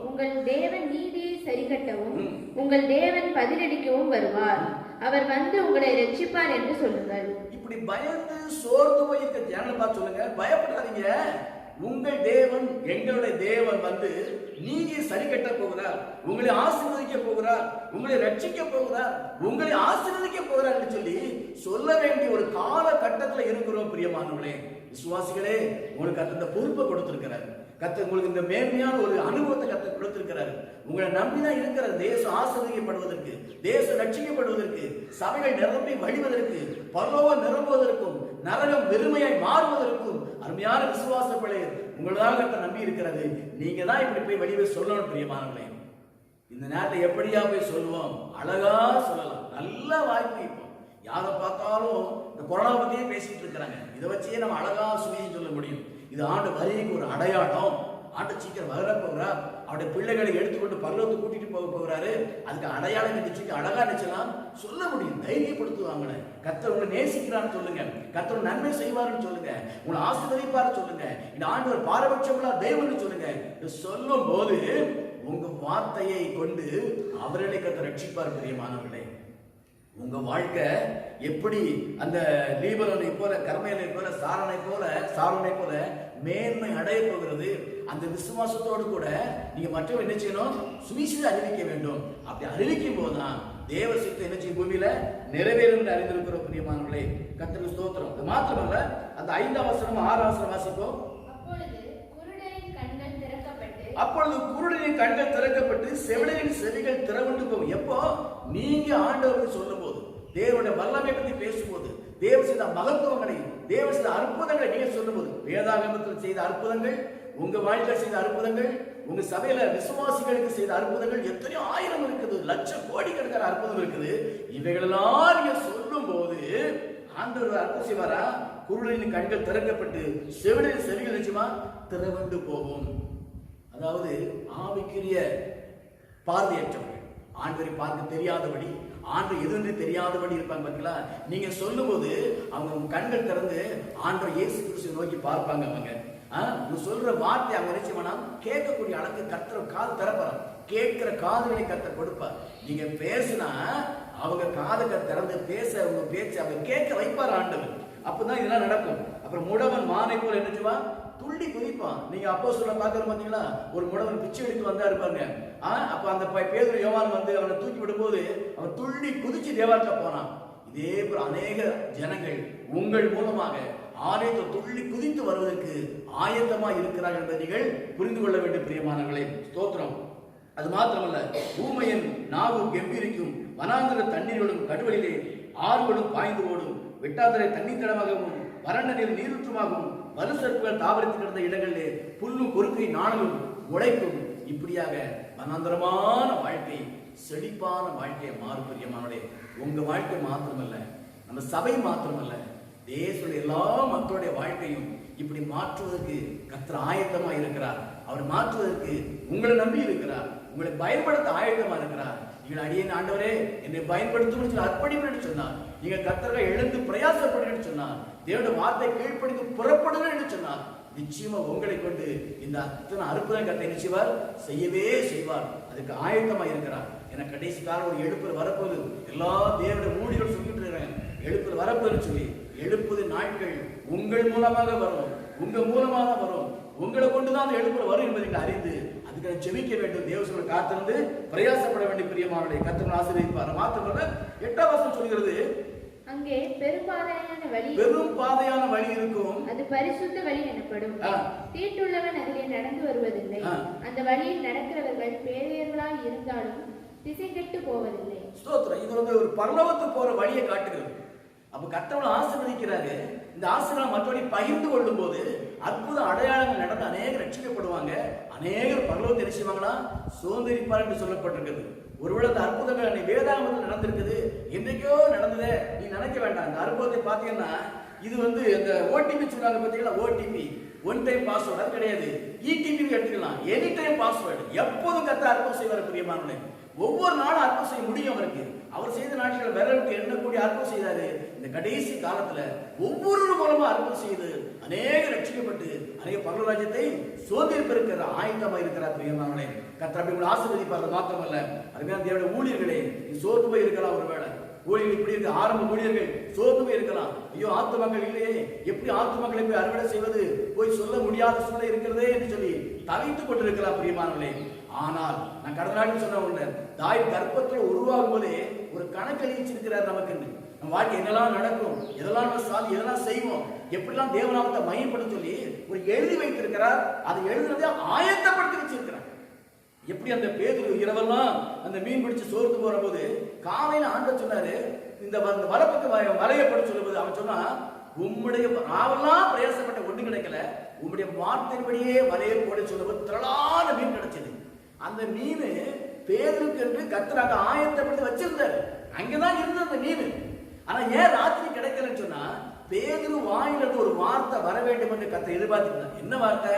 உங்கள் தேவன் நீதியை சரிகட்டவும் உங்கள் தேவன் பதிலளிக்கவும் வருவார். அவர் வந்து உங்களை ரட்சிப்பார் என்று சொல்லுங்கள். இப்படி பயந்து சோர்ந்து போயிருக்க ஜனங்களை பார்த்து சொல்லுங்க, பயப்படாதீங்க, உங்கள் தேவன், எங்களுடைய தேவன் வந்து நீதி சரி கட்ட போகிறார், உங்களை ஆசீர்வதிக்க போகிறார், உங்களை ரட்சிக்க போகிறார், உங்களை ஆசீர்வதிக்க போகிறார் என்று சொல்லி சொல்ல வேண்டிய ஒரு கால கட்டத்தில் இருக்கிறோம். பிரியமானவர்களே, விசுவாசிகளே, உங்களுக்கு அந்த பொறுப்பை கொடுத்திருக்கிறார். கர்த்தர் உங்களுக்கு இந்த மேன்மையான ஒரு அனுபவத்தை கர்த்தர் கொடுத்திருக்கிறார். உங்களை நம்பிதான் இருக்கிற தேசம் ஆசீர்வதிக்கப்படுவதற்கு, தேசம் ரட்சிக்கப்படுவதற்கு, சபைகள் நிரம்பி வழிவதற்கு, பரலோகம் நிரம்புவதற்கும், நரகம் வெறுமையாய் மாறுவதற்கும் அருமையான விசுவாச பிள்ளைகள் உங்களாக கர்த்தர் நம்பி இருக்கிறது. நீங்க தான் இப்படி போய் வழிவை சொல்லணும். பிரியமானவர்களே, இந்த நேரத்தை எப்படியா போய் சொல்லுவோம்? அழகா சொல்லலாம். நல்ல வாய்ப்பு. இப்போ யாரை பார்த்தாலும் இந்த கொரோனா பத்தியே பேசிட்டு இருக்கிறாங்க. இதை வச்சே நம்ம அழகா சுவிசேஷம் சொல்ல முடியும். இது ஆண்டு வருகைக்கு ஒரு அடையாளம். ஆண்டு சீக்கிரம் வர போகிறார், அவருடைய பிள்ளைகளை எடுத்துக்கொண்டு பரலோகத்துக்கு கூட்டிட்டு போக போகிறாரு. அதுக்கு அடையாளம் நிச்சயம் அழகா நிச்சயம் சொல்ல முடியும். தைரியப்படுத்துவாங்க. கர்த்தர் உங்களை நேசிக்கிறான்னு சொல்லுங்க, கர்த்தர் நன்மை செய்வாருன்னு சொல்லுங்க, உங்களை ஆசீர்வதிப்பாரு சொல்லுங்க, இந்த ஆண்டவர் பாரபட்சம்ல தேவன் சொல்லுங்க. சொல்லும் போது உங்க வார்த்தையை கொண்டு அவர்களை கர்த்தர் ரட்சிப்பார். பிரியமானவர்களே, உங்க வாழ்க்கை எப்படி அந்த லீபனோனை போல, கர்மேலை போல, சாரோனை போல மேன்மை அடைய போகிறது. அந்த விசுவாசத்தோடு கூட நீங்க மற்றவங்க என்ன செய்யணும்? சுவிசேஷத்தை அறிவிக்க வேண்டும். அப்படி அறிவிக்கும் போதுதான் தேவ சித்தம் என்ன செய்யும்? பூமியில நிறைவேறும் அறிந்திருக்கிறோம். பிரியமானவர்களே, கர்த்தருக்கு ஸ்தோத்திரம். அது மாத்திரமல்ல, அந்த 5ஆம் வசனம் 6ஆம் வசனம் வாசிப்போம். அப்பொழுது குருடரின் கண்கள் திறக்கப்பட்டு செவிடரின் செவிகள் திறவுண்டு போகும். எப்போ? நீங்க ஆண்டவருக்கு சொல்லும் போது, தேவனுடைய வல்லமை பற்றி பேசும்போது, தேவ செய்த மகத்துவங்களை, தேவ செய்த அற்புதங்களை நீங்க சொல்லும் போது, வேதாகமத்தில் செய்த அற்புதங்கள், உங்க வாழ்க்கை செய்த அற்புதங்கள், உங்க சபையில விசுவாசிகளுக்கு செய்த அற்புதங்கள் எத்தனையோ ஆயிரம் இருக்குது, லட்சம் கோடி கணக்கான அற்புதம் இருக்குது. இவைகளெல்லாம் நீங்க சொல்லும் போது ஆண்டவர் அற்புதம் செய்வாரா? குருடரின் கண்கள் திறக்கப்பட்டு செவிடரின் செவிகள் நிச்சயமா திறவுண்டு போகும். அதாவது ஆவிக்குரிய பார்வையற்றவர்கள், ஆண்டவரை பார்க்க தெரியாதபடி, ஆண்டவர் எதுன்னு தெரியாதபடி இருப்பாங்க. பார்த்தீங்களா? நீங்க சொல்லும் போது அவங்க கண்கள் திறந்து ஆண்டவர் இயேசு கிறிஸ்துவை நோக்கி பார்ப்பாங்க. அவங்க சொல்ற வார்த்தை அவங்க நினைச்சோம்னா கேட்கக்கூடிய அளவுக்கு கர்த்தர் காது திறப்பார். கேட்கிற காதுகளை கர்த்தர் கொடுப்பார். நீங்க பேசினா அவங்க காது திறந்து பேச, உங்க பேச்சு அவங்க கேட்க வைப்பார் ஆண்டவர். அப்பதான் இதெல்லாம் நடக்கும். அப்புறம் முடவன் மானை போல என்ன செய்வான்? துள்ளி குதிப்பான். நீங்க அப்போஸ்தலரை பார்க்கற பாத்தீங்களா? ஒரு முடவன் பிச்சை எடுத்து வந்தா இருப்பாங்க. அப்ப அந்த பேதுரு யோவான் வந்து அவனை தூக்கி விடும்போது அவன் துள்ளி குதிச்சு தேவாலயத்துல போனான். இதே போல அநேக ஜனங்கள் உங்கள் மூலமாக ஆலயத்தை துள்ளி குதித்து வருவதற்கு ஆயத்தமா இருக்கிறார்கள் என்பதை நீங்கள் புரிந்து கொள்ள வேண்டும். பிரியமானவர்களே, ஸ்தோத்திரம். அது மாத்திரமல்ல, ஊமையன் நாவு கெம்பீரிக்கும், வனாந்தர தண்ணீர்களும் கடுவலிலே ஆறுகளும் பாய்ந்து ஓடும், வெட்டாந்தரை தண்ணீர் தடமாகவும் வறண்ட நீர் நீரூற்றுமாகவும் வலுசற்புகள் தாவரத்தில் கிடந்த இடங்களிலே புல்லும் பொறுக்கை நாணலும் உழைக்கும். இப்படியாக வனாந்தரமான வாழ்க்கை, செழிப்பான வாழ்க்கையை மாறும். பிரியமானவர்களே, உங்க வாழ்க்கை மாத்திரமல்ல, நம்ம சபை மாத்திரமல்ல, தேசத்துடைய எல்லா மக்களுடைய வாழ்க்கையும் இப்படி மாற்றுவதற்கு கர்த்தர் ஆயத்தமா இருக்கிறார். அவர் மாற்றுவதற்கு உங்களை நம்பி இருக்கிறார். உங்களை பயன்படுத்த ஆயத்தமா இருக்கிறார். நீங்கள் அடியேன் ஆண்டவரே என்னை பயன்படுத்தும் அர்ப்பணிப்பு சொன்னார். நீங்க கர்த்தர்கள் எழுந்து பிரயாசப்படுங்க சொன்னார். தேவனுடைய வார்த்தை கீழ்ப்படிந்து புறப்படுங்க என்று சொன்னார். நிச்சயமா உங்களை கொண்டு இந்த அத்தனை அற்புதம் கர்த்தர் நிச்சயமார் செய்யவே செய்வார். அதுக்கு ஆயத்தமா இருக்கிறார். என கடைசி காலம் ஒரு எழுப்புதல் வரப்போது எல்லா தேவனுடைய ஊழியர்கள் சொல்லிட்டு இருக்கிறாங்க. எழுப்புதல் வரப்போதுன்னு சொல்லி எழுப்புது நாட்கள் உங்கள் மூலமாக வரும், உங்க மூலமாக வரும். உங்களை கொண்டுதான் அந்த எழுப்புதல் வரும் என்பதை நீங்கள் அறிந்து அதுக்கு ஜெபிக்க வேண்டும். தேவசோட காத்திருந்து பிரயாசப்பட வேண்டிய பிரியமானவர்களை கர்த்தர் ஆசீர்வதிப்பார். மாத்திரமல்ல, 8ஆம் வசனம் சொல்கிறது, அங்கே பெரும் பாதையான வழி இருக்கும், அது பரிசுத்த வழி எனப்படும். தீட்டுள்ளவன் அதிலே நடந்து வருவதில்லை. அந்த வழியில் நடக்கிறவர்கள் பேரியர்களாய் இருந்தாலும் திசை கெட்டு போவதில்லை. ஸ்தோத்திரம். இது வந்து ஒரு பரலோகத்துக்கு போற வழியை காட்டுகிறது. அப்ப கர்த்தர் ஆசீர்வதிக்கிறாரு. இந்த ஆசீர்வாதம் மற்றவர்கள் பகிர்ந்து கொள்ளும் போது அற்புத அடையாளங்கள் நடந்து அநேகர் ரட்சிக்கப்படுவாங்க. அநேகர் பரலோகத்தை என்ன செய்வாங்களா? சோதரிப்பார் என்று சொல்லப்பட்டிருக்கிறது. ஒருவேளை அந்த அற்புதங்கள் அன்னை வேதாகமத்தில் நடந்திருக்குது, என்றைக்கோ நடந்ததே நீ நினைக்க வேண்டாம். இந்த அற்புதத்தை பார்த்தீங்கன்னா இது வந்து இந்த ஓடிபி சொல்றாங்க பார்த்தீங்களா? ஓடிபி ஒன் டைம் பாஸ்வேர்டு அது கிடையாது. இடிபி எடுத்துக்கலாம், எனி டைம் பாஸ்வேர்டு. எப்போதும் கர்த்தர் அற்புதம் செய்வார். பிரியமானவர்களே, ஒவ்வொரு நாளும் அற்புதம் செய்ய முடியும் அவருக்கு. அவர் செய்த நாட்கள் விரலுக்கு எண்ணக்கூடிய அற்புதம் செய்தாரு. இந்த கடைசி காலத்துல ஒவ்வொரு மூலமா அற்புதம் செய்து அநேக ரட்சிக்கப்பட்டு அநேக பரலோகத்தை சோதிப்பிருக்கிற ஆயத்தமா இருக்கிறார். பிரியமானவர்களே, கர்த்தர் அப்படி உங்களை ஆசீர்வதிப்பார். மாத்திரமல்ல, அருமையான தேவனுடைய ஊழியர்களே, நீ சோர்ந்து போய் இருக்கலாம், ஒருவேளை ஊழியர்கள் இப்படி இருக்கு, ஆரம்ப ஊழியர்கள் சோர்ந்து போய் இருக்கலாம். ஐயோ ஆத்துமக்கள் இல்லையே, எப்படி ஆத்துமக்களை போய் அறுவடை செய்வது, போய் சொல்ல முடியாத சூழ்நிலை இருக்கிறதே என்று சொல்லி தவித்துக் கொண்டிருக்கலாம் பிரியமானவர்களே. ஆனால் நான் கடந்த நாட்டில் சொன்ன ஒன்று, தாய் கர்ப்பத்தில் உருவாகும் போதே ஒரு கணக்கு எழுதிச்சிருக்கிறார் நமக்கு. நம்ம வாழ்க்கை என்னெல்லாம் நடக்கும், எதெல்லாம் நம்ம சாதி, எதெல்லாம் செய்வோம், எப்படிலாம் தேவநாமத்தை மையப்படும் சொல்லி ஒரு எழுதி வைத்திருக்கிறார். அதை எழுதுறதை ஆயத்தப்படுத்தி வச்சிருக்கிறார். எப்படி அந்த பேதுரு இரவெல்லாம் அந்த மீன் பிடிச்சு சோர்ந்து போற போது காலையில ஆண்டவர் சொன்னாரு, இந்த வலப்பக்கம் வலையப்படும் சொல்லும்போது அவன் சொன்னா, உம்முடைய ராவெல்லாம் பிரயாசப்பட்ட ஒண்ணு கிடைக்கல, உம்முடைய வார்த்தையின்படியே வலையை போட சொல்லும்போது திரளான மீன் கிடைச்சது. அந்த மீன் பேதுருக்கு என்று கர்த்தர் ஆயத்தப்படுத்தி வச்சிருந்தாரு. அங்கதான் இருந்த அந்த மீன். ஆனா ஏன் ராத்திரி கிடைக்கலன்னு சொன்னா, பேதுரு வாயிலிருந்து ஒரு வார்த்தை வர வேண்டும் என்று கர்த்தர் எதிர்பார்த்திருந்தார். என்ன வார்த்தை?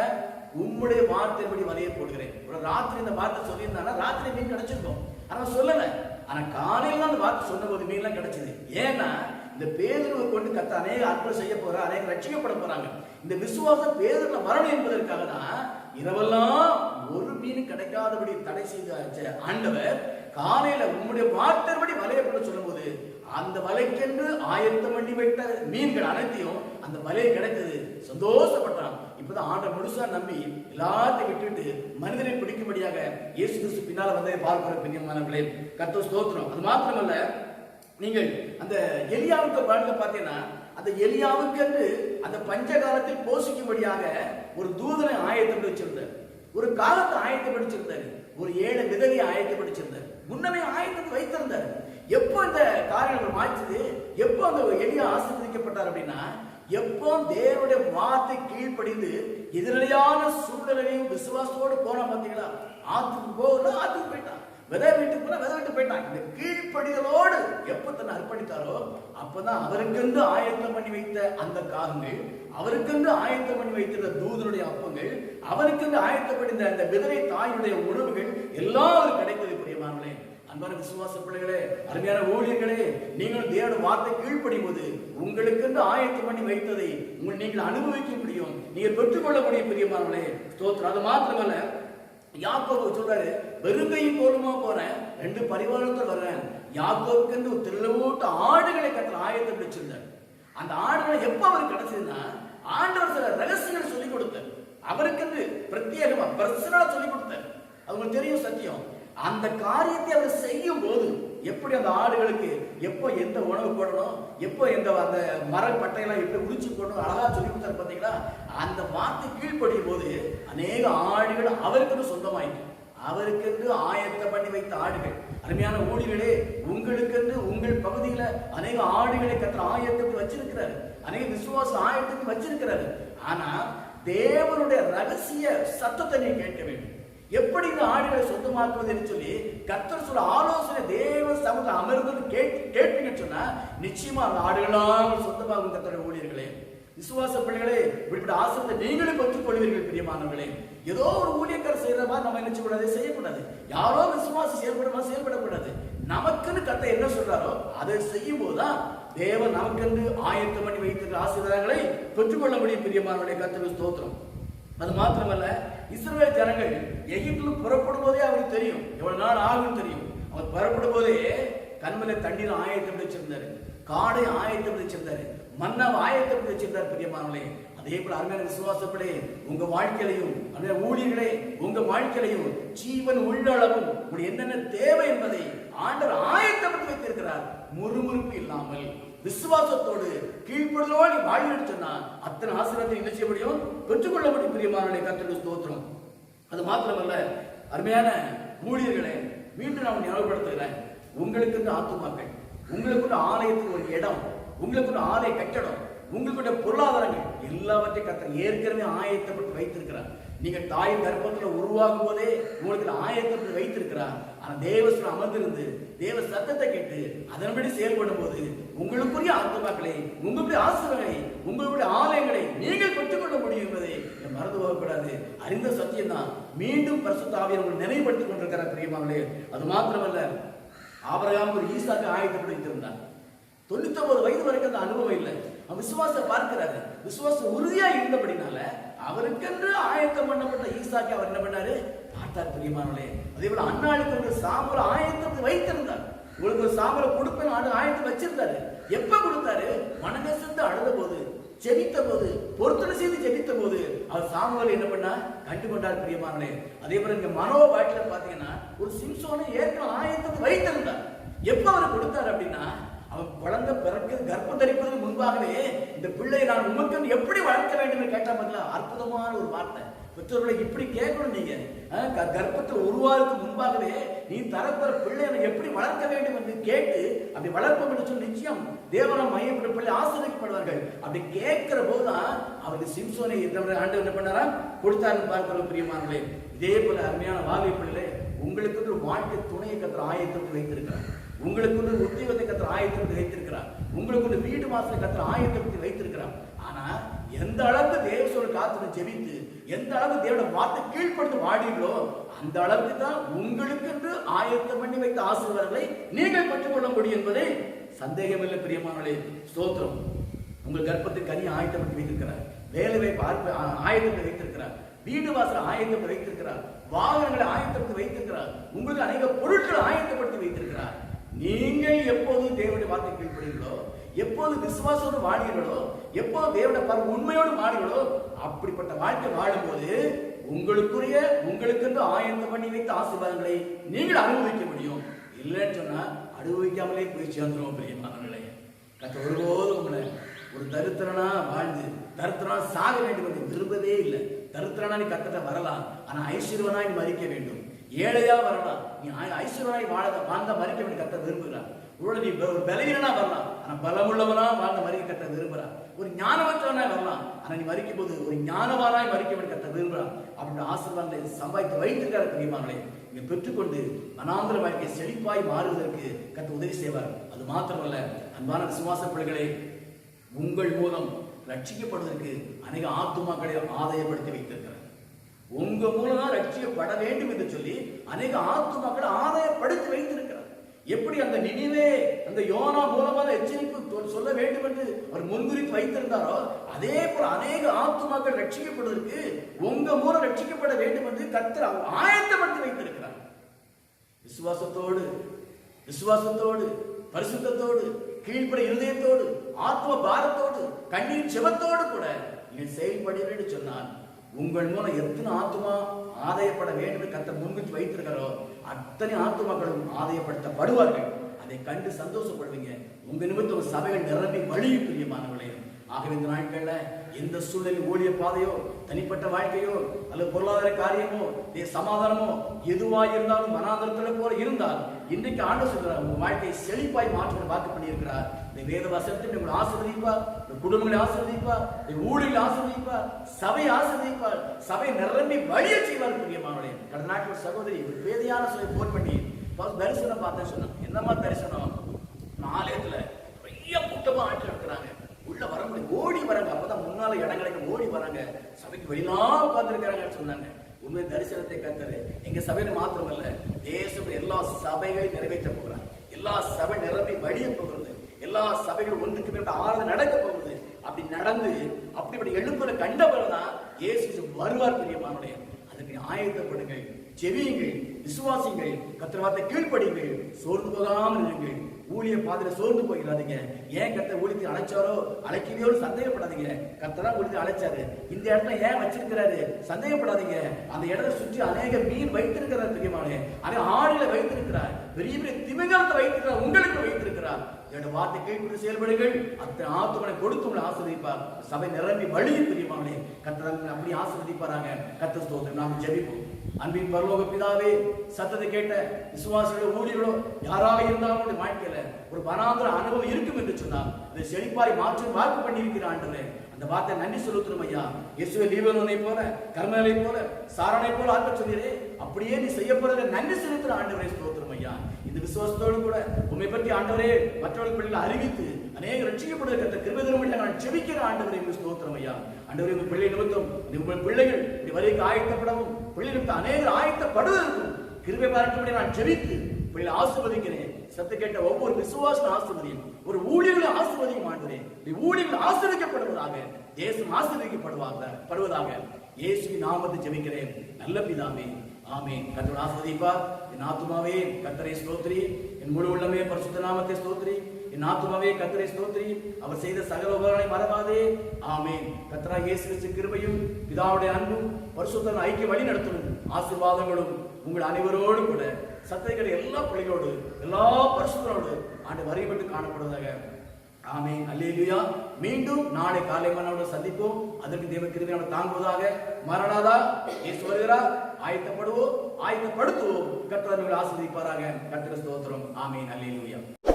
உம்முடைய வார்த்தைப்படி வலையை போடுகிறேன். ஒரு ராத்திரி இந்த வார்த்தை சொல்லியிருந்தானா ராத்திரி மீன் கிடைச்சிருக்கும். ஆனா சொல்லல. ஆனா காலையில அந்த வார்த்தை சொன்ன போது மீன் எல்லாம் கிடைச்சது. ஏன்னா இந்த பேதுருவை கொண்டு கர்த்தர் அநேக அற்புதம் செய்ய போறார், அநேக ரட்சிக்கப்பட போறாங்க. இந்த விசுவாசம் பேதுருல வரணும் என்பதற்காக தான் இரவெல்லாம் ஒரு மீன் கிடைக்காதபடி தடை செய்த ஆண்டவர் காலையில உம்முடைய வார்த்தைப்படி வலையை போட சொல்லும் போது அந்த வலைக்கென்று ஆயத்தம் பண்ணி வைத்த மீன்கள் அனைத்தையும் அந்த வலை கிடைத்தது. சந்தோஷப்பட்டான். இப்பதான் ஆண்டவர் முழுசா நம்பி எல்லாத்தையும் விட்டுவிட்டு மனிதனை பிடிக்கும்படியாக இயேசு கிறிஸ்து பின்னால வந்ததை பார்க்கிற பிரியமானவர்களே, கர்த்தர் ஸ்தோத்திரம். அது மாத்திரமல்ல, நீங்கள் அந்த எலியாவுக்கு வாழ்க்கை பார்த்தீங்கன்னா, அந்த எலியாவுக்கு என்று அந்த பஞ்ச காலத்தில் போஷிக்கும்படியாக ஒரு தூதனை ஆயத்தம் வச்சிருந்தார், ஒரு காலத்தை ஆயத்தப்படுத்திருந்தார், ஒரு ஏழை விதவையை ஆயத்தப்படுத்திருந்தார், முன்னமே ஆயத்தத்தை வைத்திருந்தார். எப்போ இந்த காரியங்கள் மாற்றுது, எப்போ அந்த எலியா ஆசீர்வதிக்கப்பட்டார் அப்படின்னா, எப்போ தேவனுடைய வார்த்தை கீழ்ப்படிந்து எதிரடையான சூழ்நிலையும் விசுவாசத்தோடு போனா பார்த்தீங்களா, ஆத்துக்கு போகணும், ஆத்துக்கு போயிட்டான், விதை வீட்டுக்கு போனா விதை வீட்டு போயிட்டான். இந்த கீழ்ப்படிதலோடு எப்ப தன்னை அர்ப்பணித்தாரோ அப்பதான் அவருக்கென்று ஆயத்தம் பண்ணி வைத்த அந்த காகங்கள், அவருக்கென்று ஆயத்தம் பண்ணி வைத்திருந்த தூதனுடைய அப்பங்கள், அவருக்கென்று ஆயத்தப்படிந்த அந்த விதவை தாயுடைய உணவுகள் எல்லாம் கிடைத்தது. பிரியமானவர்களே, அன்பான விசுவாச பிள்ளைகளே, அருமையான ஊழியர்களே, நீங்கள் தேவனுடைய வார்த்தை கீழ்ப்படியும் போது உங்களுக்கு ஆயத்தம் பண்ணி வைத்ததை நீங்கள் அனுபவிக்க முடியும், நீங்கள் பெற்றுக்கொள்ள முடியும். பிரியமானவர்களே, ஸ்தோத்திரம். அது மாத்திரமல்ல, யாக்கோபு சொல்றாரு, வெறுங்கையும் போலுமா போறேன், 2 பரிவாரத்தில் வர்றேன். யாக்கோபுக்கு ஒரு திரளூட்ட ஆடுகளை கர்த்தர் ஆயத்தம் வச்சிருந்தார். அந்த ஆடுகளை எப்ப அவருக்கு கிடைச்சதுன்னா, ஆண்டவர் சில ரகசியங்களை சொல்லிக் கொடுத்தார். அவருக்கு பிரத்யேகமா பர்சனலா சொல்லிக் கொடுத்தார். அவங்களுக்கு தெரியும் சத்தியம். அந்த காரியத்தை அவர் செய்யும் போது எப்படி அந்த ஆடுகளுக்கு எப்போ எந்த உணவு போடணும், எப்போ எந்த அந்த மர பட்டையெல்லாம் எப்படி உரிச்சு போடணும் அழகா சொல்லி கொடுத்தாரு பார்த்தீங்களா. அந்த வார்த்தை கீழ்ப்படியும் போது அநேக ஆடுகள் அவருக்கு சொந்தமாயிட்டு, அவருக்கென்று ஆயத்தம் பண்ணி வைத்த ஆடுகள். அருமையான ஊழியர்களே, உங்களுக்கென்று உங்கள் பகுதியில அநேக ஆடுகளை கர்த்தர் ஆயத்தத்தை வச்சிருக்கிறாரு, அநேக விசுவாச ஆயத்தத்தை வச்சிருக்கிறாரு. ஆனா தேவனுடைய ரகசிய சத்தத்தை நீங்க கேட்க வேண்டும். எப்படி இந்த ஆடுகளை சொந்தமாக்குவது என்று சொல்லி கர்த்தர் சொல்ல ஆலோசனை தேவ சமூகத்தை அமர்ந்து கேட்பீங்கன்னு சொன்னா நிச்சயமா அந்த ஆடுகளாம் சொந்தமாகும். கர்த்தருடைய ஊழியர்களே, விசுவாச பிள்ளைகளே, இப்படிப்பட்ட ஆசீர்வாதத்தை நீங்களும் பெற்றுக் கொள்வீர்கள். பிரியமானவர்களே, ஏதோ ஒரு ஊழியக்காரர் செய்யற மாதிரி நம்ம என்ன செய்யக்கூடாது, செய்யக்கூடாது. யாரோ விசுவாசம் செயல்படக்கூடாது. நமக்குன்னு கர்த்தர் என்ன சொல்றாரோ அதை செய்யும் போதுதான் தேவன் நமக்கென்று ஆயத்தம் பண்ணி வைத்திருக்கிற ஆசீர்வாதங்களை பெற்றுக்கொள்ள முடியும். பிரியமானவர்களே, கர்த்தருக்கு ஸ்தோத்திரம். அது மாத்திரமல்ல, இஸ்ரவேல் ஜனங்கள் எகிப்திலிருந்து புறப்படும் போதே அவருக்கு தெரியும் எவ்வளவு நாள் ஆகும் தெரியும். அவர் புறப்படும் போதே கண்மலை தண்ணீர் ஆயத்தம் வச்சிருந்தாரு, காடை ஆயத்தம் வச்சிருந்தாரு, மன்னாவை ஆயத்தம் வச்சிருந்தார். பிரியமானவர்களே, அதே போல அருமையான விசுவாசப்படே உங்க வாழ்க்கையிலையும் அருமையான ஊழியர்களே உங்க வாழ்க்கையிலையும் ஜீவன் உள்ளளவும் உங்களுக்கு என்னென்ன தேவை என்பதை ஆண்டவர் ஆயத்தப்படுத்தி வைத்திருக்கிறார். முறுமுறுப்பு இல்லாமல் விசுவாசத்தோடு கீழ்ப்படுதலோடு வாழ்ந்து சொன்னா அத்தனை ஆசீர்வாதத்தை என்ன செய்ய முடியும், பெற்றுக்கொள்ள முடியும். பிரியமானவர்களே, கர்த்தருக்கு ஸ்தோத்திரம். அது மாத்திரமல்ல, அருமையான ஊழியர்களே, மீண்டும் நான் ஞாபகப்படுத்துகிறேன், உங்களுக்கு ஆத்துமாக்கள், உங்களுக்கு ஆலயத்துக்கு ஒரு இடம், உங்களுக்கு ஆலய கட்டடம், உங்களுடைய பொருளாதாரங்கள் எல்லாவற்றையும் கர்த்தர் ஏற்கனவே ஆயத்தப்பட்டு வைத்திருக்கிறார். நீங்க தாயின் கர்ப்பத்தில் உருவாகும் போதே உங்களுக்கு ஆயத்தப்பட்டு வைத்திருக்கிறார். ஆனா தேவஸ்வரம் அமர்ந்திருந்து தேவ சத்தத்தை கேட்டு அதன்படி செயல்படும் போது உங்களுக்குரிய ஆத்துமாக்களை, உங்களுடைய ஆசிரியர்களை, உங்களுடைய ஆலயங்களை நீங்கள் பெற்றுக்கொள்ள முடியும் என்பதை மறந்து போகக்கூடாது. அறிந்த சத்தியம் தான். மீண்டும் பரிசுத்த ஆவியானவர் உங்களை நினைவுபடுத்திக் கொண்டிருக்கிறார். பிரியமானவர்களே, அது மாத்திரமல்ல, ஆபிரகாம் ஒரு ஈசாக்கு ஆயத்தப்பட்டு வைத்திருந்தார். 99 வயது வரைக்கும் அந்த அனுபவம் இல்லை. அவன் விசுவாசம் பார்க்கிறாரு. விசுவாசம் உறுதியா இருந்தபடினால அவருக்கென்று ஆயத்தம் பண்ணப்பட்ட ஈசாக்கை அவர் என்ன பண்ணாரு, பார்த்தார். பிரியமானவர்களே, அதே போல அன்னாளுக்கு சாமுவேல் ஆயத்தத்தை வைத்திருந்தார். உங்களுக்கு ஒரு சாம்பலை கொடுப்பேன் ஆயத்து வச்சிருந்தாரு. எப்ப கொடுத்தாரு? மனநேசத்து அழுத போது, ஜெபித்த போது, பொருத்தனை செய்து ஜெபித்த போது அவர் சாமுவேல் என்ன பண்ணா? கண்டுகொண்டார் பிரியமானே. அதே போல இங்க மனோ வாழ்க்கையில பாத்தீங்கன்னா ஒரு சிம்சோனை ஏற்கனவே ஆயத்தத்தை வைத்திருந்தார். எப்ப அவர் கொடுத்தார் அப்படின்னா, அவன் குழந்தை பிறக்க கர்ப்பம் தரிப்பதற்கு முன்பாகவே இந்த பிள்ளையை நான் உமக்கு எப்படி வளர்க்க வேண்டும் என்று கேட்டா பார்த்தா அற்புதமான ஒரு வார்த்தை. பெற்றோர்களை இப்படி கேட்கணும். நீங்க கர்ப்பத்தில் உருவாருக்கு முன்பாகவே நீ தரத்தர பிள்ளையை எப்படி வளர்க்க வேண்டும் என்று கேட்டு அப்படி வளர்ப்போம் என்று சொல்லி நிச்சயம் தேவனம் மையப்பட்ட பிள்ளை ஆசீர்வதிக்கப்படுவார்கள். அப்படி கேட்கிற போதுதான் அவருக்கு சிம்சோனை ஆண்டவர் என்ன பண்ணாரா? கொடுத்தாருன்னு பார்க்கிறோம் பிரியமானவர்களே. இதே போல அருமையான வாலிப பிள்ளை, உங்களுக்கு ஒரு வாழ்க்கை துணையை கர்த்தர் ஆயத்தத்தை வைத்திருக்கிறார். உங்களுக்கு ஒரு உத்தியோகத்தை கர்த்தர் ஆயத்தத்தை வைத்திருக்கிறார். உங்களுக்கு ஒரு வீடு வாசலை கர்த்தர் ஆயத்தத்தை வைத்திருக்கிறார். ஆனா எந்த அளவுக்கு தேவ சொல்ல காத்து ஜெபித்து, எந்த அளவுக்கு தேவனோட வார்த்தை கீழ்ப்படுத்த வாடிங்களோ அந்த அளவுக்கு தான் உங்களுக்கு என்று ஆயத்தம் பண்ணி வைத்த ஆசீர்வாதங்களை நீங்கள் பெற்றுக்கொள்ள முடியும் என்பதை சந்தேகமில்லை பிரியமானவர்களே. ஸ்தோத்திரம். உங்கள் கர்ப்பத்தில் கனி ஆயத்தப்படுத்தி வைத்திருக்கிறார். வேலை வாய்ப்பு ஆயத்தத்தை வைத்திருக்கிறார். வீடு வாசல் ஆயத்தத்தை வைத்திருக்கிறார். வாகனங்களை ஆயத்தப்படுத்தி வைத்திருக்கிறார். உங்களுக்கு அநேக பொருட்களை ஆயத்தப்படுத்தி வைத்திருக்கிறார். நீங்கள் எப்போது தேவனுடைய வார்த்தை கீழ்ப்படுகிறீர்களோ, எப்போது விசுவாசோடு வாடுகிறீர்களோ, எப்போது தேவனுடைய உண்மையோடு வாடுகிறீர்களோ, அப்படிப்பட்ட வாழ்க்கை வாழும்போது உங்களுக்கென்று ஆயத்தம் பண்ணி வைத்த ஆசீர்வாதங்களை நீங்கள் அனுபவிக்க முடியும். இல்லைன்னு சொன்னா அனுபவிக்காமலே போய் சேர்ந்துருவோம் பிரியமானவர்களே. கர்த்தர் ஒருபோதும் உங்களை ஒரு தரித்திரனா வாழ்ந்து தரித்திரனா சாக வேண்டும் என்று விரும்பவே இல்லை. தரித்திரனா நீ கர்த்தர்ட்ட வரலாம், ஆனா ஐஸ்வர்யவனாய் மரிக்க வேண்டும். ஏழையா வரலாம், நீ ஐஸ்வர்யனாய் வாழ்ந்த மறிக்க வேண்டிய கர்த்தர் விரும்புகிறார். நீ ஒரு பலவீனனா வரலாம், ஆனா பலமுள்ளவனா வாழ்ந்த மறிக்க கர்த்தர் விரும்புகிறார். ஒரு ஞானவற்றவனாய் வரலாம், ஆனா நீ மறிக்கும் போது ஒரு ஞானவானாய் மறிக்க வேண்டிய கர்த்தர் விரும்புகிறார். அப்படி ஆசீர்வாதங்களை சம்பாதித்து வைத்திருக்காரு பிரியமானவர்களே. இங்க பெற்றுக்கொண்டு மனாந்திர வாழ்க்கை செழிப்பாய் மாறுவதற்கு கர்த்தர் உதவி செய்வார். அது மாத்திரமல்ல, அன்பான விசுவாச பிள்ளைகளை, உங்கள் மூலம் ரட்சிக்கப்படுவதற்கு அநேக ஆத்துமாக்களை ஆதாயப்படுத்தி வைத்திருக்கிறார். உங்க மூலம் தான் ரட்சிக்கப்பட வேண்டும் என்று சொல்லி அநேக ஆத்துமாக்களை ஆதாயப்படுத்தி வைத்திருக்கிறார். எப்படி அந்த நினிவே அந்த யோனா மூலமாக எச்சரிப்பு சொல்ல வேண்டும் என்று அவர் முன்குறித்து வைத்திருந்தாரோ, அதே போல அநேக ஆத்துமாக்கள் ரட்சிக்கப்படுவதற்கு உங்க மூலம் ரட்சிக்கப்பட வேண்டும் என்று கர்த்தர் ஆயத்தப்படுத்தி வைத்திருக்கிறார். விசுவாசத்தோடு பரிசுத்தத்தோடு கீழ்ப்பட இருதயத்தோடு ஆத்ம பாரத்தோடு கண்ணீர் செபத்தோடு கூட நீங்கள் செயல்படுகிறேன் சொன்னால் உங்கள் மூலம் எத்தனை ஆத்மா ஆதாயப்பட வேண்டும் என்று கர்த்தர் முன்னிட்டு வைத்திருக்கிறோ அத்தனை ஆத்மாக்களும் ஆதாயப்படுத்தப்படுவார்கள். அதை கண்டு சந்தோஷப்படுவீங்க. உங்க நிமித்தம் சபைகள் நிரம்பி வழியும் பிரியமானவர்களே. ஆகவே இந்த நாட்கள்ல எந்த சூழ்நிலை ஊழிய பாதையோ தனிப்பட்ட வாழ்க்கையோ அல்லது பொருளாதார காரியமோ சமாதானமோ எதுவாக இருந்தாலும் மனாந்தரத்துல போல இருந்தால் இன்றைக்கு ஆண்டவர் சொல்றார், உங்க வாழ்க்கையை செழிப்பாய் மாற்ற வாக்கு பண்ணியிருக்கிறார். இந்த வேத வசனத்தை உங்களை ஆசீர்வதிப்பார், குடும்பங்களை ஆசீர்வதிப்பார், ஊழியர்களை ஆசீர்வதிப்பார், சபையை ஆசீர்வதிப்பார், சபை நிரம்பி வழிய செய்வார் பிரியமானவர்களே. கடந்த நாட்டில் ஒரு சகோதரி ஒரு பேதையான சொல்லி போன் பண்ணி தரிசனம் பார்த்தேன்னு சொன்னாங்க. என்னமா தரிசனம்? ஆலயத்துல பெரிய கூட்டமா ஆட்கள் இருக்கிறாங்க, உள்ள வர முடியும், ஓடி வராங்க. அப்பதான் முன்னால இடம் கிடைக்கும், ஓடி வராங்க, சபைக்கு வெளியெல்லாம் உட்கார்ந்துருக்கிறாங்கன்னு சொன்னாங்க. உண்மை தரிசனத்தை கர்த்தர் எங்க சபையில மாத்திரமல்ல, தேசம் எல்லா சபைகளையும் நிறைவேற்ற போகிறார். எல்லா சபை நிரம்பி வழிய போகிறது. எல்லா சபைகளும் ஒன்றுக்கு மேற்பட்ட ஆறுதல் நடக்க போகுது. அப்படி நடந்து அப்படிப்பட்ட எழுப்புல கண்டவர்தான் இயேசு வருவார் பிரியமானவர்களே. அதுக்கு ஆயத்தப்படுங்கள், ஜெபியுங்கள், விசுவாசிங்கள், கர்த்தர் வார்த்தை கீழ்ப்படியுங்கள், சோர்ந்து போகாமல் இருங்கள். ஊழிய பாதையில சோர்ந்து போயிடாதீங்க. ஏன் கர்த்தர் ஊழியத்தை அழைச்சாரோ அழைக்கலையோ சந்தேகப்படாதீங்க. கர்த்தரா ஊழியத்தை அழைச்சாரு, இந்த இடத்துல ஏன் வச்சிருக்கிறாரு சந்தேகப்படாதீங்க. அந்த இடத்தை சுற்றி அநேக மீன் வைத்திருக்கிறார் பிரியமானே, அநேக ஆடில வைத்திருக்கிறார், பெரிய பெரிய திமிங்கலத்தை வைத்திருக்கிறார், உங்களுக்கு வைத்திருக்கிறார். என்னோட வார்த்தை கேட்பது செயல்படுங்கள், அத்தனை ஆத்துமனை கொடுத்து உங்களை ஆசீர்வதிப்பார். சபை நிரம்பி வழியும் பிரியமானே கர்த்தர் அப்படி ஆசீர்வதிப்பாராங்க. கர்த்தர் ஸ்தோத்திரம். நாம் ஜெபிப்போம். அன்பின் பரலோக பிதாவே, சத்தத்தை கேட்ட விசுவாசிகளோ ஊழியர்களோ யாராக இருந்தாலும் வாழ்க்கையில ஒரு வனாந்திர அனுபவம் இருக்கும் என்று சொன்னால் அதை செழிப்பாய் மாற்றி வாக்கு பண்ணியிருக்கிற ஆண்டவரே, அந்த வார்த்தை நன்றி செலுத்துறோம் ஐயா. இயேசுவை லீபனோனை போல கர்மேலை போல சாரணை போல ஆக்க சொல்லிடுறே, அப்படியே நீ செய்யப்படுற நன்றி செலுத்துற ஆண்டவரே ஸ்தோத்திரம் ஐயா. இந்த விசுவாசத்தோடு கூட உண்மை பற்றி ஆண்டவரே மற்றவர்கள் பிள்ளைகளை அறிவித்து அநேக ரட்சிக்கப்படுகிற கிருபை நான் செபிக்கிற ஆண்டவரே ஸ்தோத்திரம் ஐயா. ஆண்டவரே உங்கள் பிள்ளை நிமித்தம் உங்கள் பிள்ளைகள் இப்படி வரைக்கு ஆயத்தப்படவும் பிள்ளைகளுக்கு அநேகர் ஆயத்தப்படுவதற்கும் கிருபை பாராட்டும்படி நான் ஜெபித்து பிள்ளை ஆசீர்வதிக்கிறேன். சத்து கேட்ட ஒவ்வொரு விசுவாச ஆசீர்வதியும் ஒரு ஊழியர்களை ஆசீர்வதியும் ஆண்டவரே. ஊழியர்கள் ஆசீர்வதிக்கப்படுவதாக, தேசம் ஆசீர்வதிக்கப்படுவதாக இயேசுவின் நாமத்தை ஜெபிக்கிறேன் நல்ல பிதாவே, ஆமென். கர்த்தர் ஆசீர்வதிப்பார். என் ஆத்துமாவே கர்த்தரை ஸ்தோத்திரி, என் முழு உள்ளமே பரிசுத்த நாமத்தை ஸ்தோத்திரி, என் ஆத்துமாவே கர்த்தரை ஸ்தோத்திரி, அவர் செய்த சகல உபகாரங்களை மறவாதே. ஆமென். கர்த்தராகிய இயேசு கிறிஸ்துவின் கிருபையும் பிதாவுடைய அன்பும் பரிசுத்த ஐக்கிய வழி நடத்தும் ஆசீர்வாதங்களும் உங்கள் அனைவரோடு கூட சத்தைகள் எல்லா பிள்ளைகளோடு எல்லா பரிசுத்தரோடு ஆண்டு வரைபட்டு காணப்படுவதாக. ஆமென். அல்லேலூயா. மீண்டும் நாளை காலை மன்னோடு சந்திப்போம். அதற்கு தேவ கிருபை நம்மை தாங்குவதாக. மரணாதா இயேசு வருகிறார். ஆயத்தப்படுவோம், ஆயத்தப்படுத்துவோம். கர்த்தர் நம்மை ஆசீர்வதிப்பாராக. கர்த்தருக்கு ஸ்தோத்திரம். ஆமென். அல்லேலூயா.